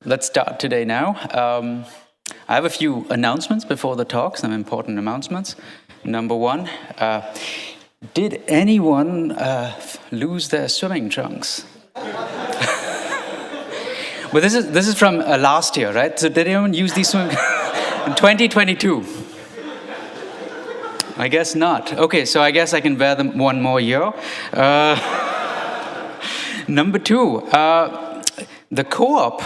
Let's start today now. I have a few announcements before the talk, some important announcements. Number one, did anyone lose their swimming trunks? Well, this is from last year, right? So did anyone use these swimming in 2022? I guess not. Okay, so I guess I can wear them one more year. Number two, the co-op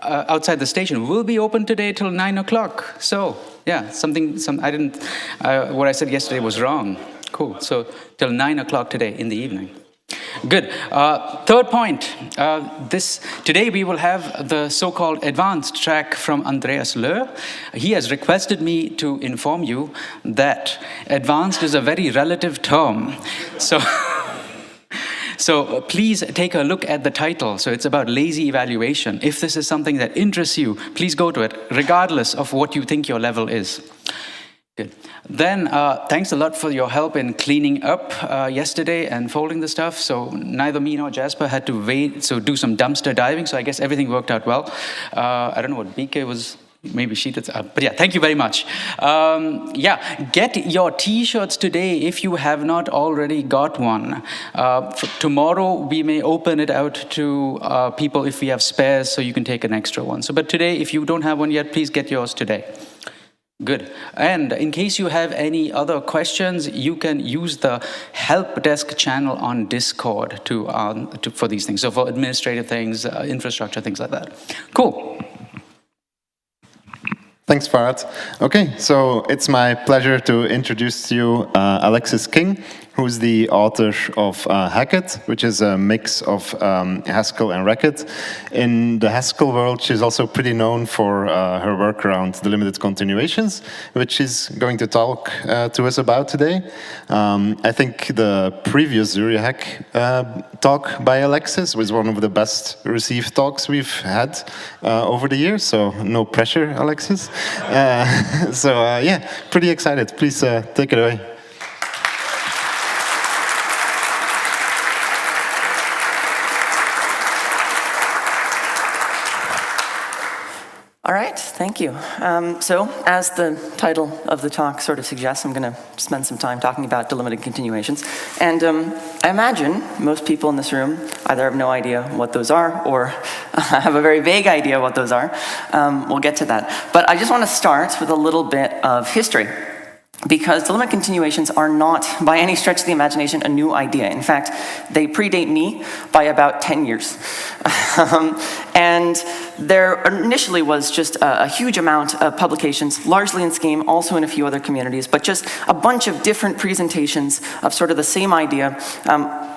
outside the station will be open today till 9 o'clock. So yeah, what I said yesterday was wrong. Cool. So till 9 o'clock today in the evening. Good. Third point. Today we will have the so-called advanced track from Andreas Löhr. He has requested me to inform you that advanced is a very relative term. So please take a look at the title. So it's about lazy evaluation. If this is something that interests you, please go to it, regardless of what you think your level is. Good. Then, thanks a lot for your help in cleaning up yesterday and folding the stuff. So neither me nor Jasper had to wait, so do some dumpster diving. So I guess everything worked out well. I don't know what BK was. Maybe she did, but yeah, thank you very much. Get your t-shirts today if you have not already got one. Tomorrow we may open it out to people if we have spares, so you can take an extra one. But today, if you don't have one yet, please get yours today. Good. And in case you have any other questions, you can use the help desk channel on Discord for these things. So for administrative things, infrastructure, things like that. Cool. Thanks, Farhad. Okay, so it's my pleasure to introduce to you Alexis King, who's the author of Hackett, which is a mix of Haskell and Racket. In the Haskell world, she's also pretty known for her work around delimited continuations, which she's going to talk to us about today. I think the previous ZuriHac talk by Alexis was one of the best received talks we've had over the years, so no pressure, Alexis. Yeah, pretty excited. Please take it away. All right, thank you. So, as the title of the talk sort of suggests, I'm going to spend some time talking about delimited continuations. And I imagine most people in this room either have no idea what those are or have a very vague idea what those are. We'll get to that. But I just want to start with a little bit of history, because delimited continuations are not, by any stretch of the imagination, a new idea. In fact, they predate me by about 10 years. And there initially was just a huge amount of publications, largely in Scheme, also in a few other communities, but just a bunch of different presentations of sort of the same idea.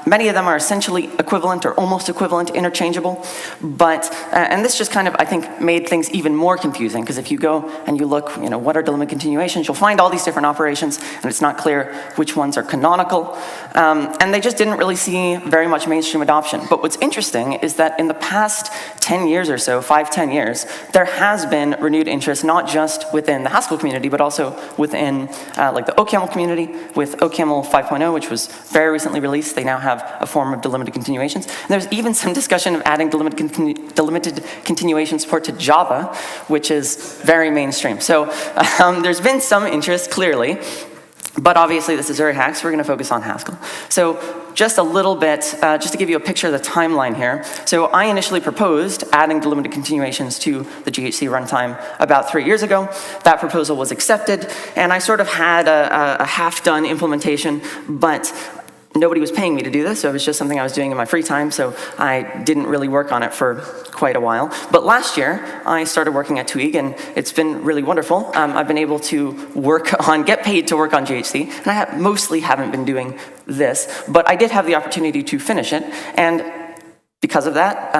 Many of them are essentially equivalent or almost equivalent, interchangeable, but, and this just kind of, I think, made things even more confusing, because if you go and you look, what are delimited continuations, you'll find all these different operations, and it's not clear which ones are canonical, and they just didn't really see very much mainstream adoption. But what's interesting is that in the past 10 years or so, 5-10 years, there has been renewed interest, not just within the Haskell community, but also within like the OCaml community, with OCaml 5.0, which was very recently released. They now have a form of delimited continuations. And there's even some discussion of adding delimited continuation support to Java, which is very mainstream. So there's been some interest, clearly, but obviously this is ZuriHac, so we're going to focus on Haskell. So just a little bit, just to give you a picture of the timeline here. So I initially proposed adding delimited continuations to the GHC runtime about 3 years ago. That proposal was accepted, and I sort of had a half-done implementation, but nobody was paying me to do this, so it was just something I was doing in my free time, so I didn't really work on it for quite a while. But last year, I started working at Tweag, and it's been really wonderful. I've been able to get paid to work on GHC, and I mostly haven't been doing this, but I did have the opportunity to finish it, and because of that,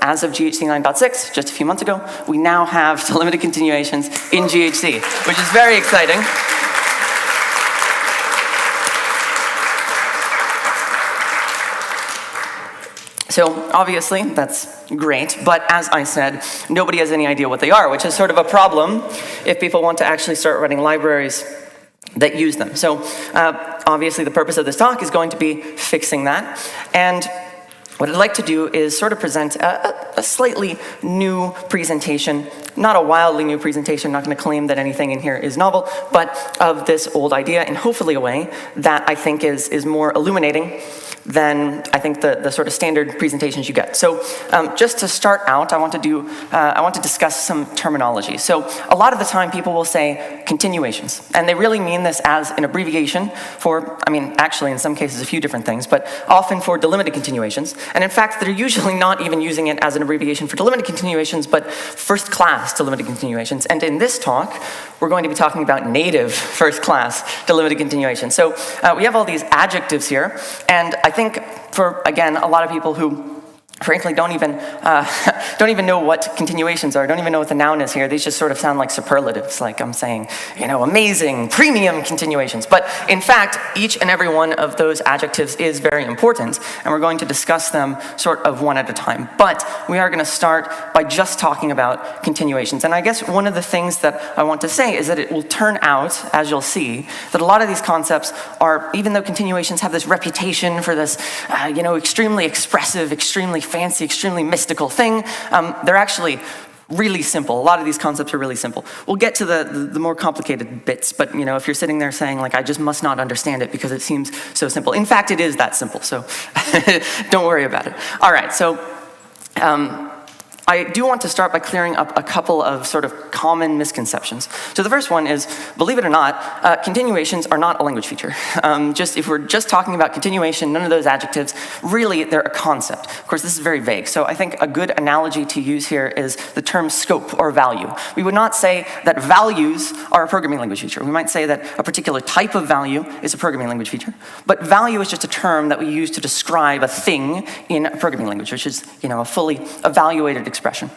as of GHC 9.6, just a few months ago, we now have delimited continuations in GHC, which is very exciting. So obviously, that's great, but as I said, nobody has any idea what they are, which is sort of a problem if people want to actually start writing libraries that use them. So obviously the purpose of this talk is going to be fixing that. And what I'd like to do is sort of present a slightly new presentation, not a wildly new presentation, not going to claim that anything in here is novel, but of this old idea in hopefully a way that I think is more illuminating than I think the sort of standard presentations you get. So just to start out, I want to discuss some terminology. So a lot of the time people will say continuations, and they really mean this as an abbreviation for, I mean, actually in some cases a few different things, but often for delimited continuations. And in fact, they're usually not even using it as an abbreviation for delimited continuations, but first-class delimited continuations. And in this talk, we're going to be talking about native first-class delimited continuations. So we have all these adjectives here, and I think for, again, a lot of people who frankly don't even know what continuations are, don't even know what the noun is here. These just sort of sound like superlatives, like I'm saying, you know, amazing, premium continuations. But in fact, each and every one of those adjectives is very important, and we're going to discuss them sort of one at a time. But we are going to start by just talking about continuations. And I guess one of the things that I want to say is that it will turn out, as you'll see, that a lot of these concepts are, even though continuations have this reputation for this, you know, extremely expressive, extremely fancy, extremely mystical thing, they're actually really simple. A lot of these concepts are really simple. We'll get to the more complicated bits, but you know, if you're sitting there saying like, I just must not understand it because it seems so simple. In fact, it is that simple, so don't worry about it. All right, so I do want to start by clearing up a couple of sort of common misconceptions. So the first one is, believe it or not, continuations are not a language feature. If we're just talking about continuation, none of those adjectives, really they're a concept. Of course, this is very vague. So I think a good analogy to use here is the term scope or value. We would not say that values are a programming language feature. We might say that a particular type of value is a programming language feature. But value is just a term that we use to describe a thing in a programming language, which is, you know, a fully evaluated expression.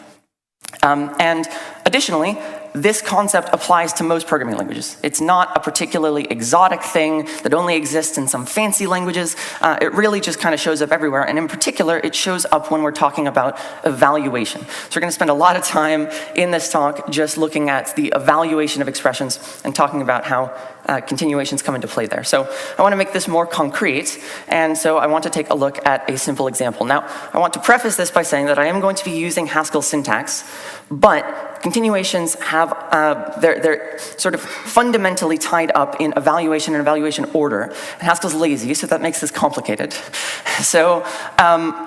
And additionally, this concept applies to most programming languages. It's not a particularly exotic thing that only exists in some fancy languages. It really just kind of shows up everywhere, and in particular, it shows up when we're talking about evaluation. So we're going to spend a lot of time in this talk just looking at the evaluation of expressions and talking about how continuations come into play there. So I want to make this more concrete, and so I want to take a look at a simple example. Now, I want to preface this by saying that I am going to be using Haskell syntax, but continuations have, they're sort of fundamentally tied up in evaluation and evaluation order. And Haskell's lazy, so that makes this complicated. So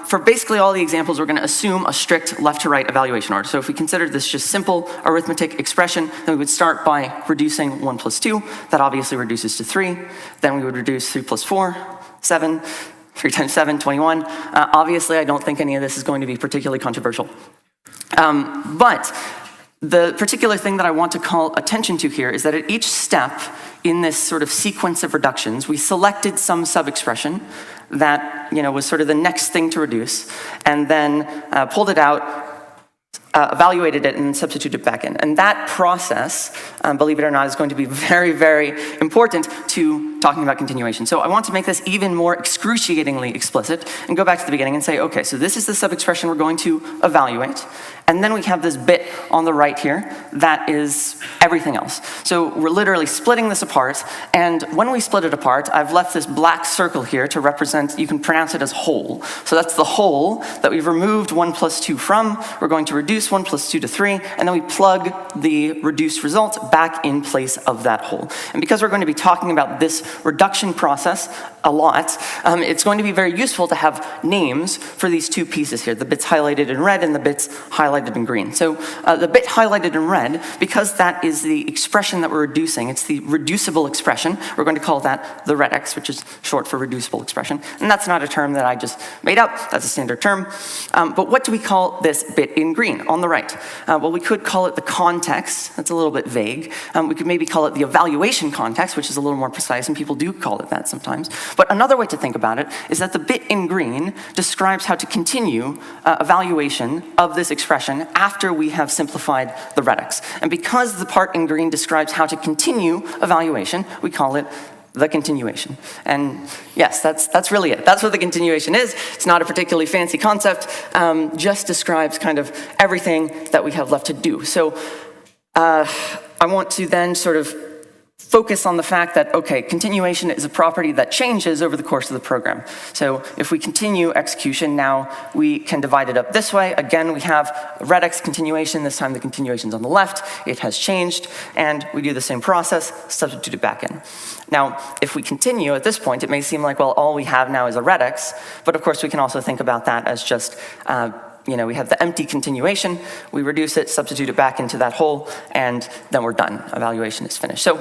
for basically all the examples, we're going to assume a strict left to right evaluation order. So if we consider this just simple arithmetic expression, then we would start by reducing 1 plus 2. That obviously reduces to 3. Then we would reduce 3 plus 4, 7. 3 times 7, 21. Obviously, I don't think any of this is going to be particularly controversial. But the particular thing that I want to call attention to here is that at each step in this sort of sequence of reductions, we selected some sub-expression that, you know, was sort of the next thing to reduce, and then pulled it out, evaluated it, and substituted it back in. And that process, believe it or not, is going to be very, very important to talking about continuation. So I want to make this even more excruciatingly explicit and go back to the beginning and say, okay, so this is the sub-expression we're going to evaluate. And then we have this bit on the right here that is everything else. So we're literally splitting this apart, and when we split it apart, I've left this black circle here to represent, you can pronounce it as whole. So that's the whole that we've removed 1 plus 2 from. We're going to reduce 1 plus 2 to 3, and then we plug the reduced result back in place of that whole. And because we're going to be talking about this reduction process a lot, it's going to be very useful to have names for these two pieces here, the bits highlighted in red and the bits highlighted in green. So the bit highlighted in red, because that is the expression that we're reducing, it's the reducible expression, we're going to call that the redex, which is short for reducible expression. And that's not a term that I just made up, that's a standard term. But what do we call this bit in green on the right? Well, we could call it the context, that's a little bit vague. We could maybe call it the evaluation context, which is a little more precise, and people do call it that sometimes. But another way to think about it is that the bit in green describes how to continue evaluation of this expression after we have simplified the redex. And because the part in green describes how to continue evaluation, we call it the continuation. And yes, that's really it. That's what the continuation is. It's not a particularly fancy concept, just describes kind of everything that we have left to do. So I want to then sort of focus on the fact that, okay, continuation is a property that changes over the course of the program. So if we continue execution, now we can divide it up this way. Again, we have redx continuation. This time the continuation's on the left. It has changed, and we do the same process, substitute it back in. Now, if we continue at this point, it may seem like, well, all we have now is a redx, but of course we can also think about that as just we have the empty continuation, we reduce it, substitute it back into that hole, and then we're done. Evaluation is finished. So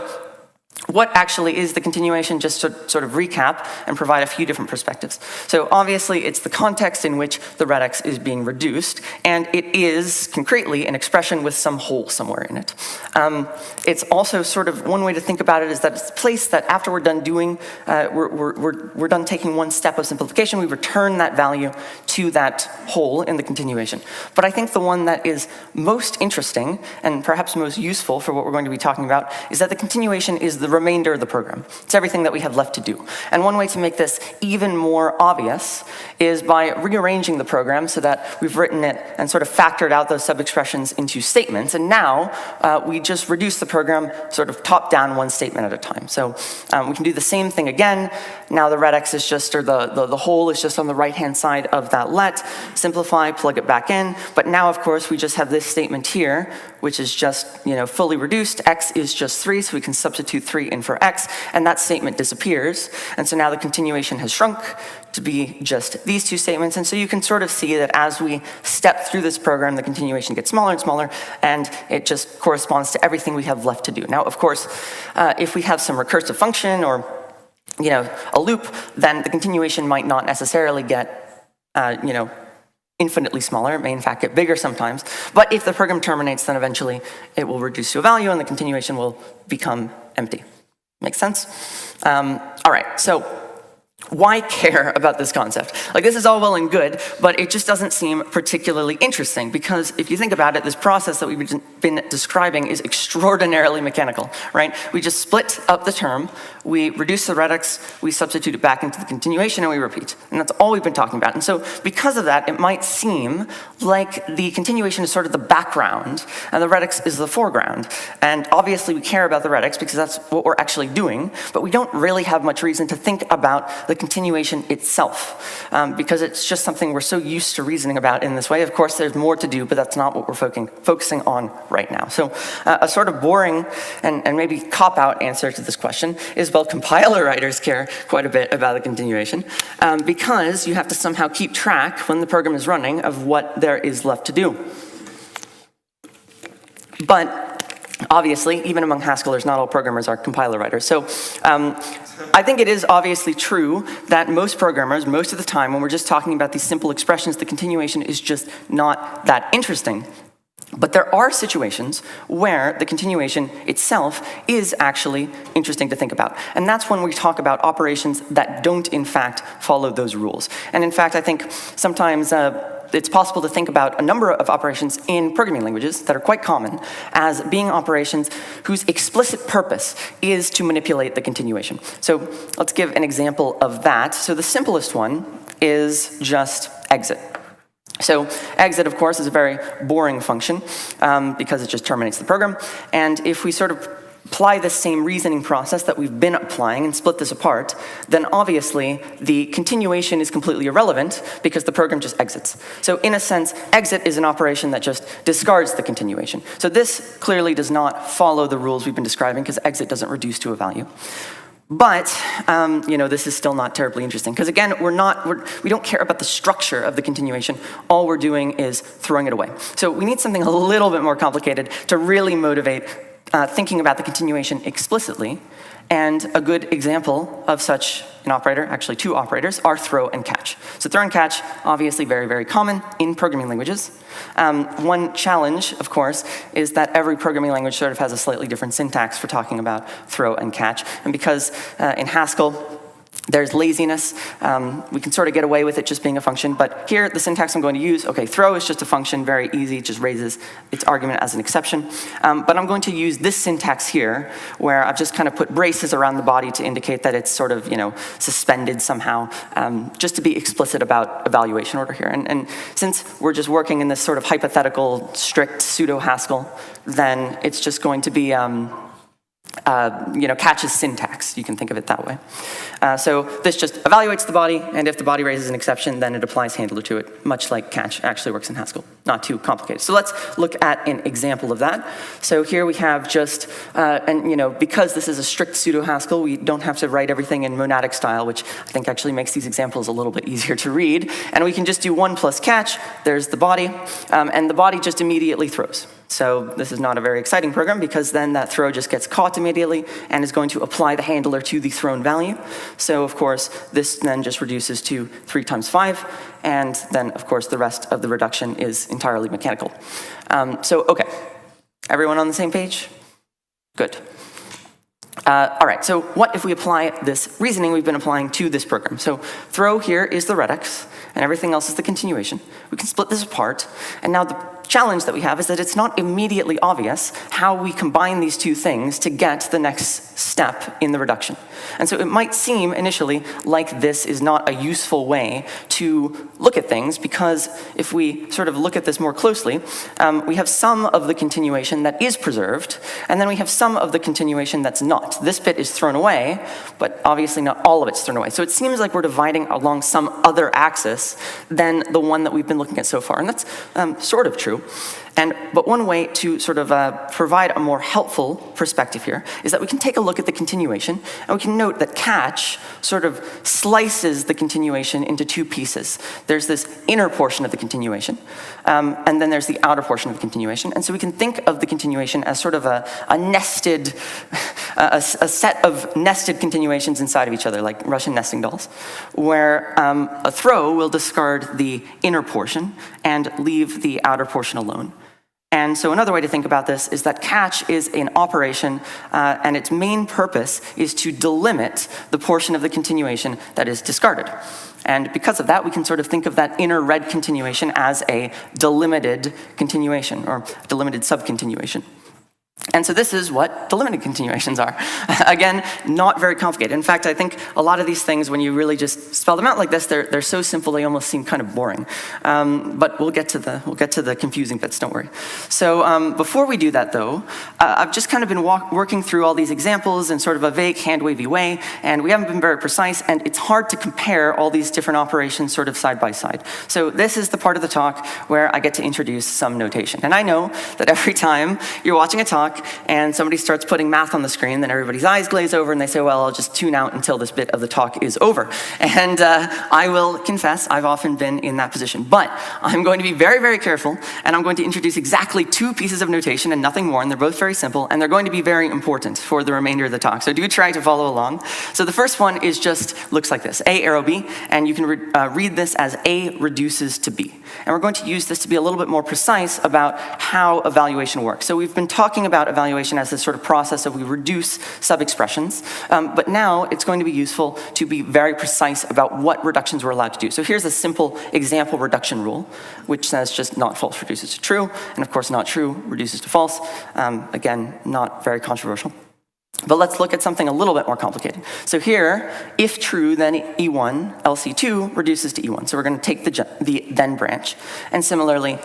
what actually is the continuation, just to sort of recap and provide a few different perspectives. So obviously it's the context in which the redx is being reduced, and it is concretely an expression with some hole somewhere in it. It's also sort of, one way to think about it is that it's a place that after we're done doing, we're done taking one step of simplification, we return that value to that hole in the continuation. But I think the one that is most interesting and perhaps most useful for what we're going to be talking about is that the continuation is the remainder of the program. It's everything that we have left to do. And one way to make this even more obvious is by rearranging the program so that we've written it and sort of factored out those sub-expressions into statements. And now we just reduce the program sort of top down, one statement at a time. So we can do the same thing again. Now the redx is just, or the hole is just on the right-hand side of that let. Simplify, plug it back in. But now, of course, we just have this statement here, which is just fully reduced. X is just 3, so we can substitute 3 in for x, and that statement disappears. And so now the continuation has shrunk to be just these two statements. And so you can sort of see that as we step through this program, the continuation gets smaller and smaller, and it just corresponds to everything we have left to do. Now, of course, if we have some recursive function or a loop, then the continuation might not necessarily get infinitely smaller. It may in fact get bigger sometimes. But if the program terminates, then eventually it will reduce to a value and the continuation will become empty. Make sense? All right, so why care about this concept? Like, this is all well and good, but it just doesn't seem particularly interesting, because if you think about it, this process that we've been describing is extraordinarily mechanical, right? We just split up the term, we reduce the redx, we substitute it back into the continuation, and we repeat. And that's all we've been talking about. And so because of that, it might seem like the continuation is sort of the background, and the redx is the foreground. And obviously we care about the redx because that's what we're actually doing, but we don't really have much reason to think about the continuation itself, because it's just something we're so used to reasoning about in this way. Of course, there's more to do, but that's not what we're focusing on right now. So a sort of boring and maybe cop-out answer to this question is, well, compiler writers care quite a bit about the continuation, because you have to somehow keep track when the program is running of what there is left to do. But obviously, even among Haskellers, not all programmers are compiler writers. So I think it is obviously true that most programmers, most of the time, when we're just talking about these simple expressions, the continuation is just not that interesting. But there are situations where the continuation itself is actually interesting to think about. And that's when we talk about operations that don't, in fact, follow those rules. And in fact, I think sometimes it's possible to think about a number of operations in programming languages that are quite common as being operations whose explicit purpose is to manipulate the continuation. So let's give an example of that. So the simplest one is just exit. So exit, of course, is a very boring function because it just terminates the program. And if we sort of apply the same reasoning process that we've been applying and split this apart, then obviously the continuation is completely irrelevant because the program just exits. So in a sense, exit is an operation that just discards the continuation. So this clearly does not follow the rules we've been describing because exit doesn't reduce to a value. But, this is still not terribly interesting because, again, we don't care about the structure of the continuation. All we're doing is throwing it away. So we need something a little bit more complicated to really motivate thinking about the continuation explicitly. And a good example of such an operator, actually two operators, are throw and catch. So throw and catch, obviously very, very common in programming languages. One challenge, of course, is that every programming language sort of has a slightly different syntax for talking about throw and catch. And because in Haskell, there's laziness. We can sort of get away with it just being a function, but here, the syntax I'm going to use, okay, throw is just a function, very easy, it just raises its argument as an exception. But I'm going to use this syntax here, where I've just kind of put braces around the body to indicate that it's sort of, suspended somehow, just to be explicit about evaluation order here. And since we're just working in this sort of hypothetical, strict pseudo-Haskell, then it's just going to be, catches syntax. You can think of it that way. So this just evaluates the body, and if the body raises an exception, then it applies handler to it, much like catch actually works in Haskell. Not too complicated. So let's look at an example of that. So here we have just, because this is a strict pseudo-Haskell, we don't have to write everything in monadic style, which I think actually makes these examples a little bit easier to read. And we can just do 1 plus catch. There's the body, and the body just immediately throws. So this is not a very exciting program because then that throw just gets caught immediately and is going to apply the handler to the thrown value. So of course, this then just reduces to 3 times 5, and then of course the rest of the reduction is entirely mechanical. Okay, everyone on the same page? Good. All right, so what if we apply this reasoning we've been applying to this program? So throw here is the regex, and everything else is the continuation. We can split this apart, and now the challenge that we have is that it's not immediately obvious how we combine these two things to get the next step in the reduction. And so it might seem initially like this is not a useful way to look at things, because if we sort of look at this more closely, we have some of the continuation that is preserved, and then we have some of the continuation that's not. This bit is thrown away, but obviously not all of it's thrown away. So it seems like we're dividing along some other axis than the one that we've been looking at so far, and that's sort of true. But one way to sort of provide a more helpful perspective here is that we can take a look at the continuation, and we can note that catch sort of slices the continuation into 2 pieces. There's this inner portion of the continuation, and then there's the outer portion of the continuation. And so we can think of the continuation as sort of a nested, a set of nested continuations inside of each other, like Russian nesting dolls, where a throw will discard the inner portion and leave the outer portion alone. And so another way to think about this is that catch is an operation, and its main purpose is to delimit the portion of the continuation that is discarded. And because of that, we can sort of think of that inner red continuation as a delimited continuation, or delimited subcontinuation. And so this is what delimited continuations are. Again, not very complicated. In fact, I think a lot of these things, when you really just spell them out like this, they're so simple they almost seem kind of boring. But we'll get to the confusing bits. Don't worry. So before we do that, though, I've just kind of been working through all these examples in sort of a vague, hand-wavy way, and we haven't been very precise, and it's hard to compare all these different operations sort of side by side. So this is the part of the talk where I get to introduce some notation. And I know that every time you're watching a talk and somebody starts putting math on the screen, then everybody's eyes glaze over and they say, well, I'll just tune out until this bit of the talk is over. And I will confess, I've often been in that position. But I'm going to be very, very careful, and I'm going to introduce exactly 2 pieces of notation and nothing more, and they're both very simple, and they're going to be very important for the remainder of the talk. So do try to follow along. So the first one is just, looks like this, A arrow B, and you can read this as A reduces to B. And we're going to use this to be a little bit more precise about how evaluation works. So we've been talking about evaluation as this sort of process of we reduce sub-expressions, but now it's going to be useful to be very precise about what reductions we're allowed to do. So here's a simple example reduction rule, which says just not false reduces to true, and of course not true reduces to false. Again, not very controversial. But let's look at something a little bit more complicated. So here, if true, then E1, else E2 reduces to E1. So we're going to take the then branch. And similarly,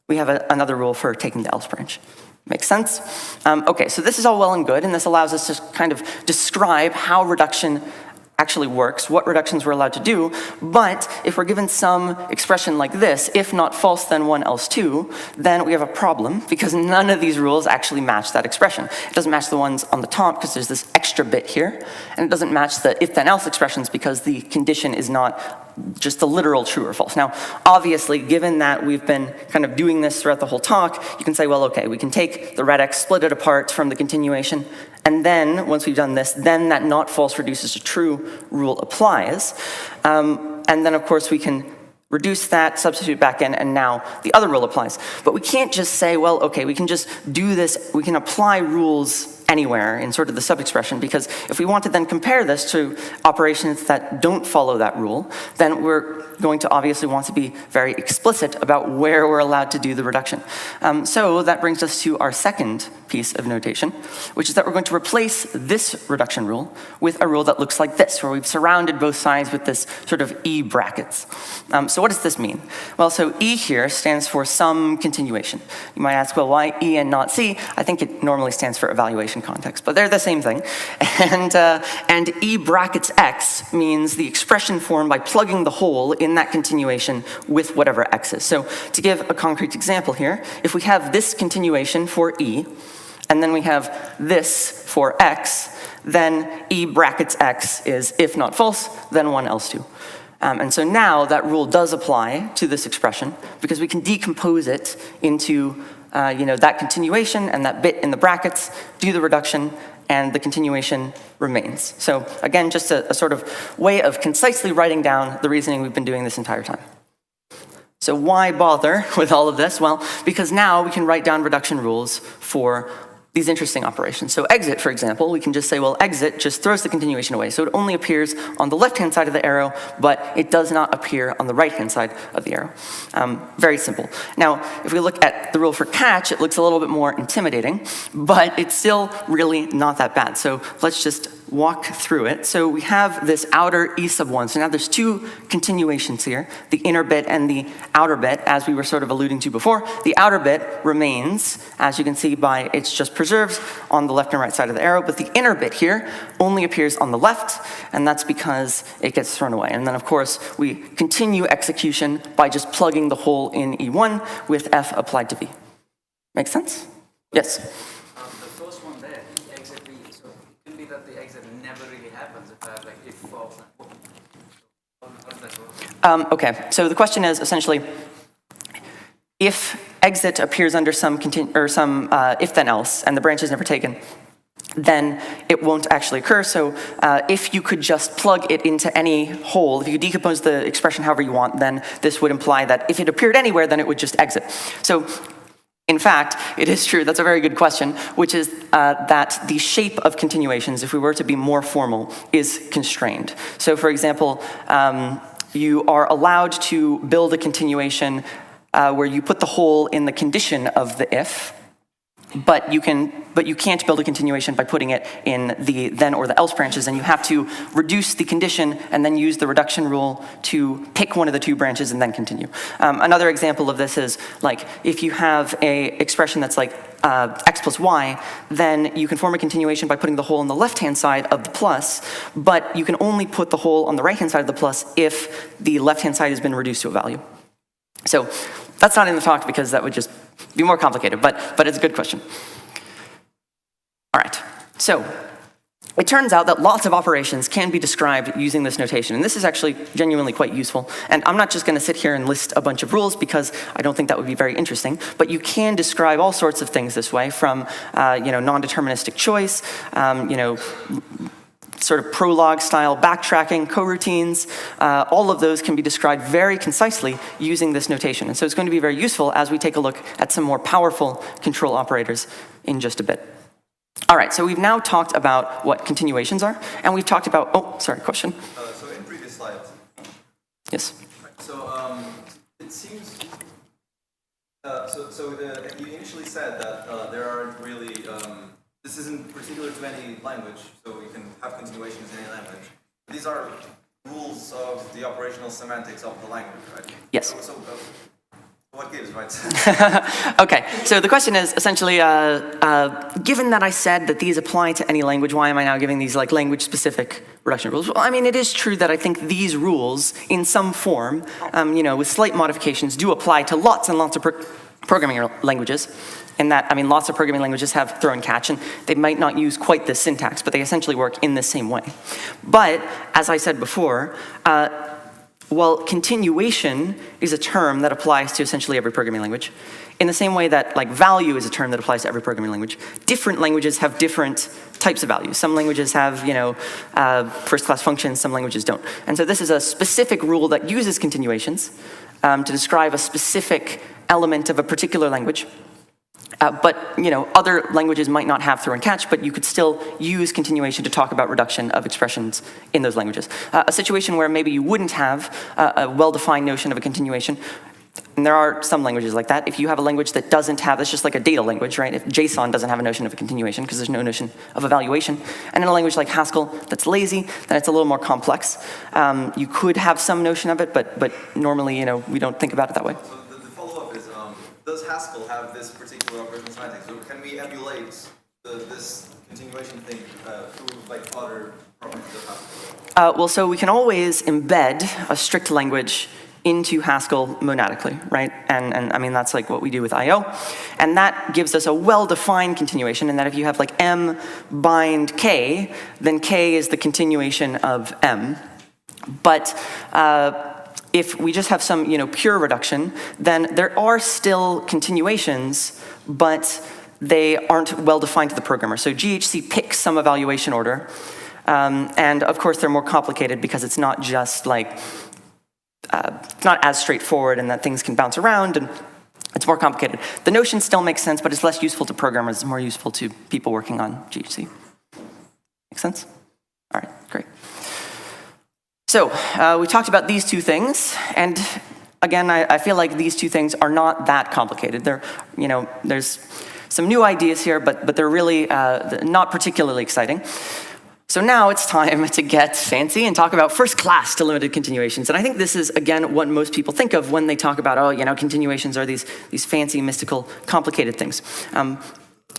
we have another rule for taking the else branch. Makes sense? Okay, so this is all well and good, and this allows us to kind of describe how reduction actually works, what reductions we're allowed to do, but if we're given some expression like this, if not false then 1 else 2, then we have a problem because none of these rules actually match that expression. It doesn't match the ones on the top because there's this extra bit here, and it doesn't match the if then else expressions because the condition is not just a literal true or false. Now, obviously, given that we've been kind of doing this throughout the whole talk, you can say, well, okay, we can take the regex, split it apart from the continuation, and then, once we've done this, then that not false reduces to true rule applies. And then, of course, we can reduce that, substitute back in, and now the other rule applies. But we can't just say, well, okay, we can just do this, we can apply rules anywhere in sort of the sub-expression, because if we want to then compare this to operations that don't follow that rule, then we're going to obviously want to be very explicit about where we're allowed to do the reduction. So that brings us to our second piece of notation, which is that we're going to replace this reduction rule with a rule that looks like this, where we've surrounded both sides with this sort of E brackets. So So what does this mean? Well, so E here stands for some continuation. You might ask, well, why E and not C? I think it normally stands for evaluation context, but they're the same thing. And E brackets X means the expression formed by plugging the hole in that continuation with whatever X is. So to give a concrete example here, if we have this continuation for E, and then we have this for X, then E brackets X is if not false, then 1 else 2. And so now that rule does apply to this expression because we can decompose it into that continuation and that bit in the brackets, do the reduction, and the continuation remains. So again, just a sort of way of concisely writing down the reasoning we've been doing this entire time. So why bother with all of this? Well, because now we can write down reduction rules for these interesting operations. So exit, for example, we can just say, well, exit just throws the continuation away. So it only appears on the left-hand side of the arrow, but it does not appear on the right-hand side of the arrow. Very simple. Now, if we look at the rule for catch, it looks a little bit more intimidating, but it's still really not that bad. So let's just walk through it. So we have this outer E sub 1. So now there's 2 continuations here, the inner bit and the outer bit, as we were sort of alluding to before. The outer bit remains, as you can see by it's just preserved on the left and right side of the arrow, but the inner bit here only appears on the left, and that's because it gets thrown away. And then, of course, we continue execution by just plugging the hole in E1 with F applied to V. Make sense? Yes? The first one there, exit V, so it can be that the exit never really happens if I have like if false. How does that work? Okay, so the question is essentially, if exit appears under some if then else, and the branch is never taken, then it won't actually occur. So if you could just plug it into any hole, if you decompose the expression however you want, then this would imply that if it appeared anywhere, then it would just exit. So in fact, it is true, that's a very good question, which is that the shape of continuations, if we were to be more formal, is constrained. So for example, you are allowed to build a continuation where you put the hole in the condition of the if, but you can't build a continuation by putting it in the then or the else branches, and you have to reduce the condition and then use the reduction rule to pick one of the 2 branches and then continue. Another example of this is like if you have a expression that's like x plus y, then you can form a continuation by putting the hole on the left-hand side of the plus, but you can only put the hole on the right-hand side of the plus if the left-hand side has been reduced to a value. So that's not in the talk because that would just be more complicated, but it's a good question. All right, so it turns out that lots of operations can be described using this notation, and this is actually genuinely quite useful. And I'm not just going to sit here and list a bunch of rules because I don't think that would be very interesting, but you can describe all sorts of things this way, from non-deterministic choice, sort of prologue style backtracking, coroutines, all of those can be described very concisely using this notation. And so it's going to be very useful as we take a look at some more powerful control operators in just a bit. All right, so we've now talked about what continuations are, and we've talked about, question? So in previous slides. Yes? So it seems, you initially said that there aren't really, this isn't particular to any language, so we can have continuations in any language. These are rules of the operational semantics of the language, right? Yes. So what gives, right? Okay, so the question is essentially, given that I said that these apply to any language, why am I now giving these like language-specific reduction rules? Well, I mean, it is true that I think these rules, in some form, with slight modifications, do apply to lots and lots of programming languages. In that, I mean, lots of programming languages have throw and catch, and they might not use quite this syntax, but they essentially work in the same way. But, as I said before, while continuation is a term that applies to essentially every programming language, in the same way that like value is a term that applies to every programming language, different languages have different types of values. Some languages have, first-class functions, some languages don't. And so this is a specific rule that uses continuations to describe a specific element of a particular language. But other languages might not have throw and catch, but you could still use continuation to talk about reduction of expressions in those languages. A situation where maybe you wouldn't have a well-defined notion of a continuation And there are some languages like that. If you have a language that doesn't have, it's just like a data language, right? If JSON doesn't have a notion of a continuation because there's no notion of evaluation. And in a language like Haskell that's lazy, then it's a little more complex. You could have some notion of it, but normally, we don't think about it that way. So the follow-up is, does Haskell have this particular operational semantics? So can we emulate this continuation thing through like other properties of Haskell? Well, so we can always embed a strict language into Haskell monadically, right? And I mean, that's like what we do with I/O. And that gives us a well-defined continuation, in that if you have like M bind K, then K is the continuation of M. But if we just have some, pure reduction, then there are still continuations, but they aren't well-defined to the programmer. So GHC picks some evaluation order, and of course they're more complicated because it's not just like, it's not as straightforward, and that things can bounce around, and it's more complicated. The notion still makes sense, but it's less useful to programmers. It's more useful to people working on GHC. Make sense? All right, great. So we talked about these two things, and again, I feel like these two things are not that complicated. There's some new ideas here, but they're really not particularly exciting. So now it's time to get fancy and talk about first-class delimited continuations. And I think this is, again, what most people think of when they talk about, continuations are these fancy, mystical, complicated things.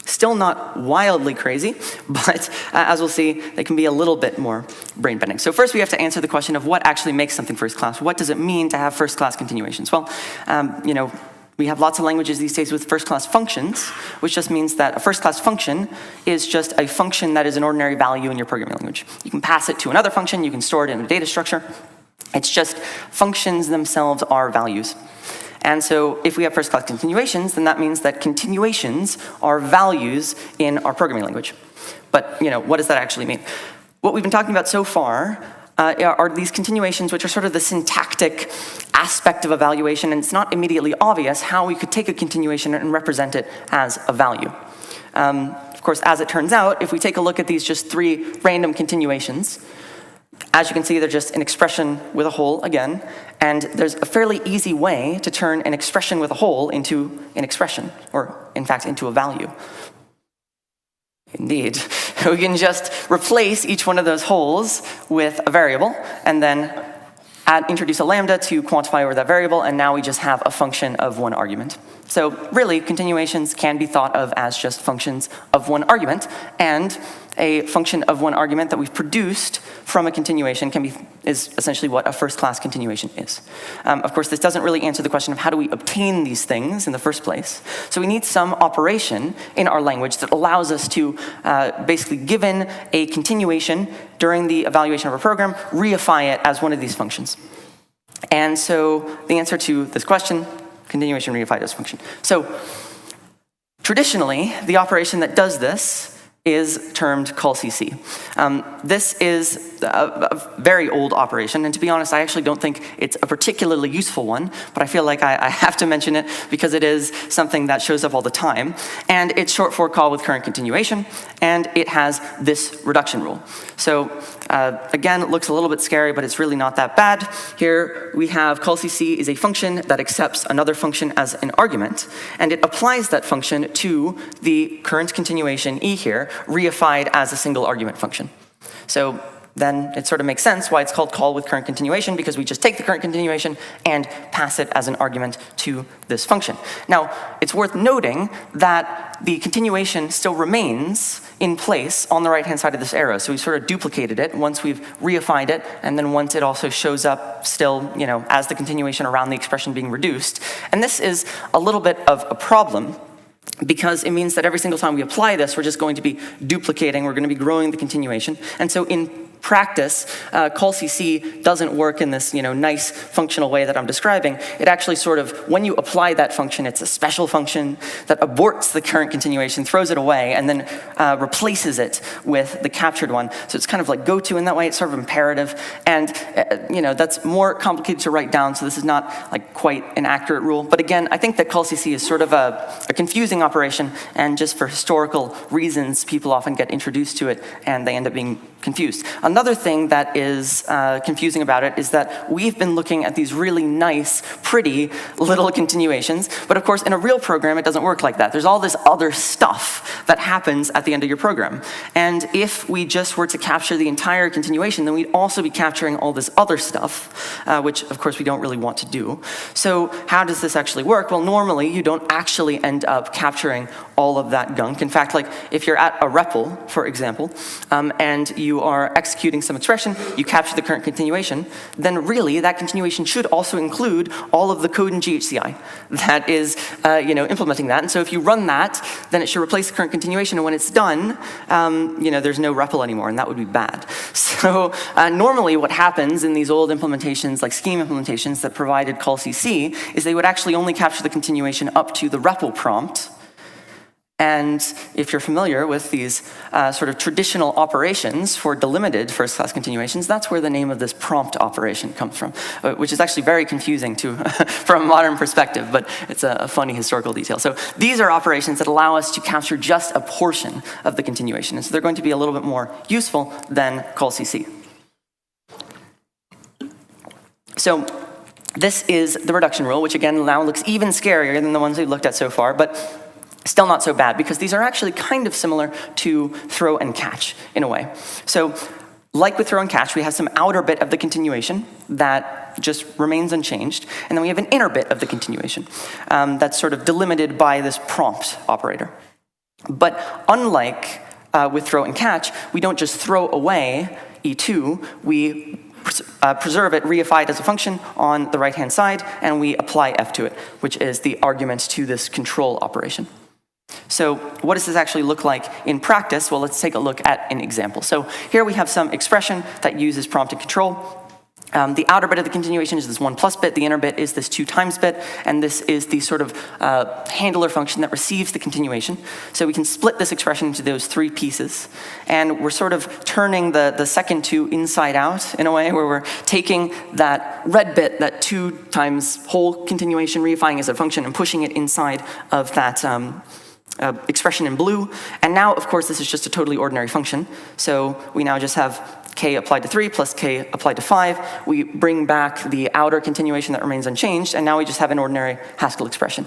Still not wildly crazy, but as we'll see, they can be a little bit more brain-bending. So first we have to answer the question of what actually makes something first-class. What does it mean to have first-class continuations? Well, we have lots of languages these days with first-class functions, which just means that a first-class function is just a function that is an ordinary value in your programming language. You can pass it to another function, you can store it in a data structure. It's just functions themselves are values. And so if we have first-class continuations, then that means that continuations are values in our programming language. But what does that actually mean? What we've been talking about so far are these continuations, which are sort of the syntactic aspect of evaluation, and it's not immediately obvious how we could take a continuation and represent it as a value. Of course, as it turns out, if we take a look at these just 3 random continuations, as you can see, they're just an expression with a hole again, and there's a fairly easy way to turn an expression with a hole into an expression, or in fact, into a value. Indeed. We can just replace each one of those holes with a variable, and then introduce a lambda to quantify over that variable, and now we just have a function of one argument. So really, continuations can be thought of as just functions of one argument, and a function of one argument that we've produced from a continuation is essentially what a first-class continuation is. Of course, this doesn't really answer the question of how do we obtain these things in the first place. So we need some operation in our language that allows us to basically, given a continuation during the evaluation of our program, reify it as one of these functions. And so the answer to this question, continuation reified as function. So traditionally, the operation that does this is termed callcc. This is a very old operation, and to be honest, I actually don't think it's a particularly useful one, but I feel like I have to mention it because it is something that shows up all the time. And it's short for call with current continuation, and it has this reduction rule. So again, it looks a little bit scary, but it's really not that bad. Here we have callcc is a function that accepts another function as an argument, and it applies that function to the current continuation e here, reified as a single argument function. So then it sort of makes sense why it's called call with current continuation, because we just take the current continuation and pass it as an argument to this function. Now, it's worth noting that the continuation still remains in place on the right-hand side of this arrow. So we've sort of duplicated it once we've reified it, and then once it also shows up still, as the continuation around the expression being reduced. And this is a little bit of a problem, because it means that every single time we apply this, we're just going to be duplicating, we're going to be growing the continuation. And so in practice, callcc doesn't work in this nice functional way that I'm describing. It actually sort of, when you apply that function, it's a special function that aborts the current continuation, throws it away, and then replaces it with the captured one. So it's kind of like goto in that way. It's sort of imperative, and that's more complicated to write down, so this is not like quite an accurate rule. But again, I think that callcc is sort of a confusing operation, and just for historical reasons, people often get introduced to it and they end up being confused. Another thing that is confusing about it is that we've been looking at these really nice, pretty little continuations, but of course in a real program it doesn't work like that. There's all this other stuff that happens at the end of your program. And if we just were to capture the entire continuation, then we'd also be capturing all this other stuff, which of course we don't really want to do. So how does this actually work? Well, normally you don't actually end up capturing all of that gunk. In fact, like if you're at a REPL, for example, and you are executing some expression, you capture the current continuation, then really that continuation should also include all of the code in GHCI that is implementing that. And so if you run that, then it should replace the current continuation, and when it's done, there's no REPL anymore, and that would be bad. So normally what happens in these old implementations, like scheme implementations that provided callcc, is they would actually only capture the continuation up to the REPL prompt. And if you're familiar with these sort of traditional operations for delimited first-class continuations, that's where the name of this prompt operation comes from, which is actually very confusing from a modern perspective, but it's a funny historical detail. So these are operations that allow us to capture just a portion of the continuation, and so they're going to be a little bit more useful than callcc. So this is the reduction rule, which again now looks even scarier than the ones we've looked at so far, but still not so bad, because these are actually kind of similar to throw and catch in a way. So like with throw and catch, we have some outer bit of the continuation that just remains unchanged, and then we have an inner bit of the continuation that's sort of delimited by this prompt operator. But unlike with throw and catch, we don't just throw away E2, we preserve it, reify it as a function on the right-hand side, and we apply F to it, which is the argument to this control operation. So what does this actually look like in practice? Well, let's take a look at an example. So here we have some expression that uses prompt and control. The outer bit of the continuation is this 1+ bit, the inner bit is this 2× bit, and this is the sort of handler function that receives the continuation. So we can split this expression into those three pieces, and we're sort of turning the second two inside out in a way, where we're taking that red bit, that 2× whole continuation, reifying as a function, and pushing it inside of that expression in blue. And now, of course, this is just a totally ordinary function. So we now just have k applied to 3 plus k applied to 5. We bring back the outer continuation that remains unchanged, and now we just have an ordinary Haskell expression,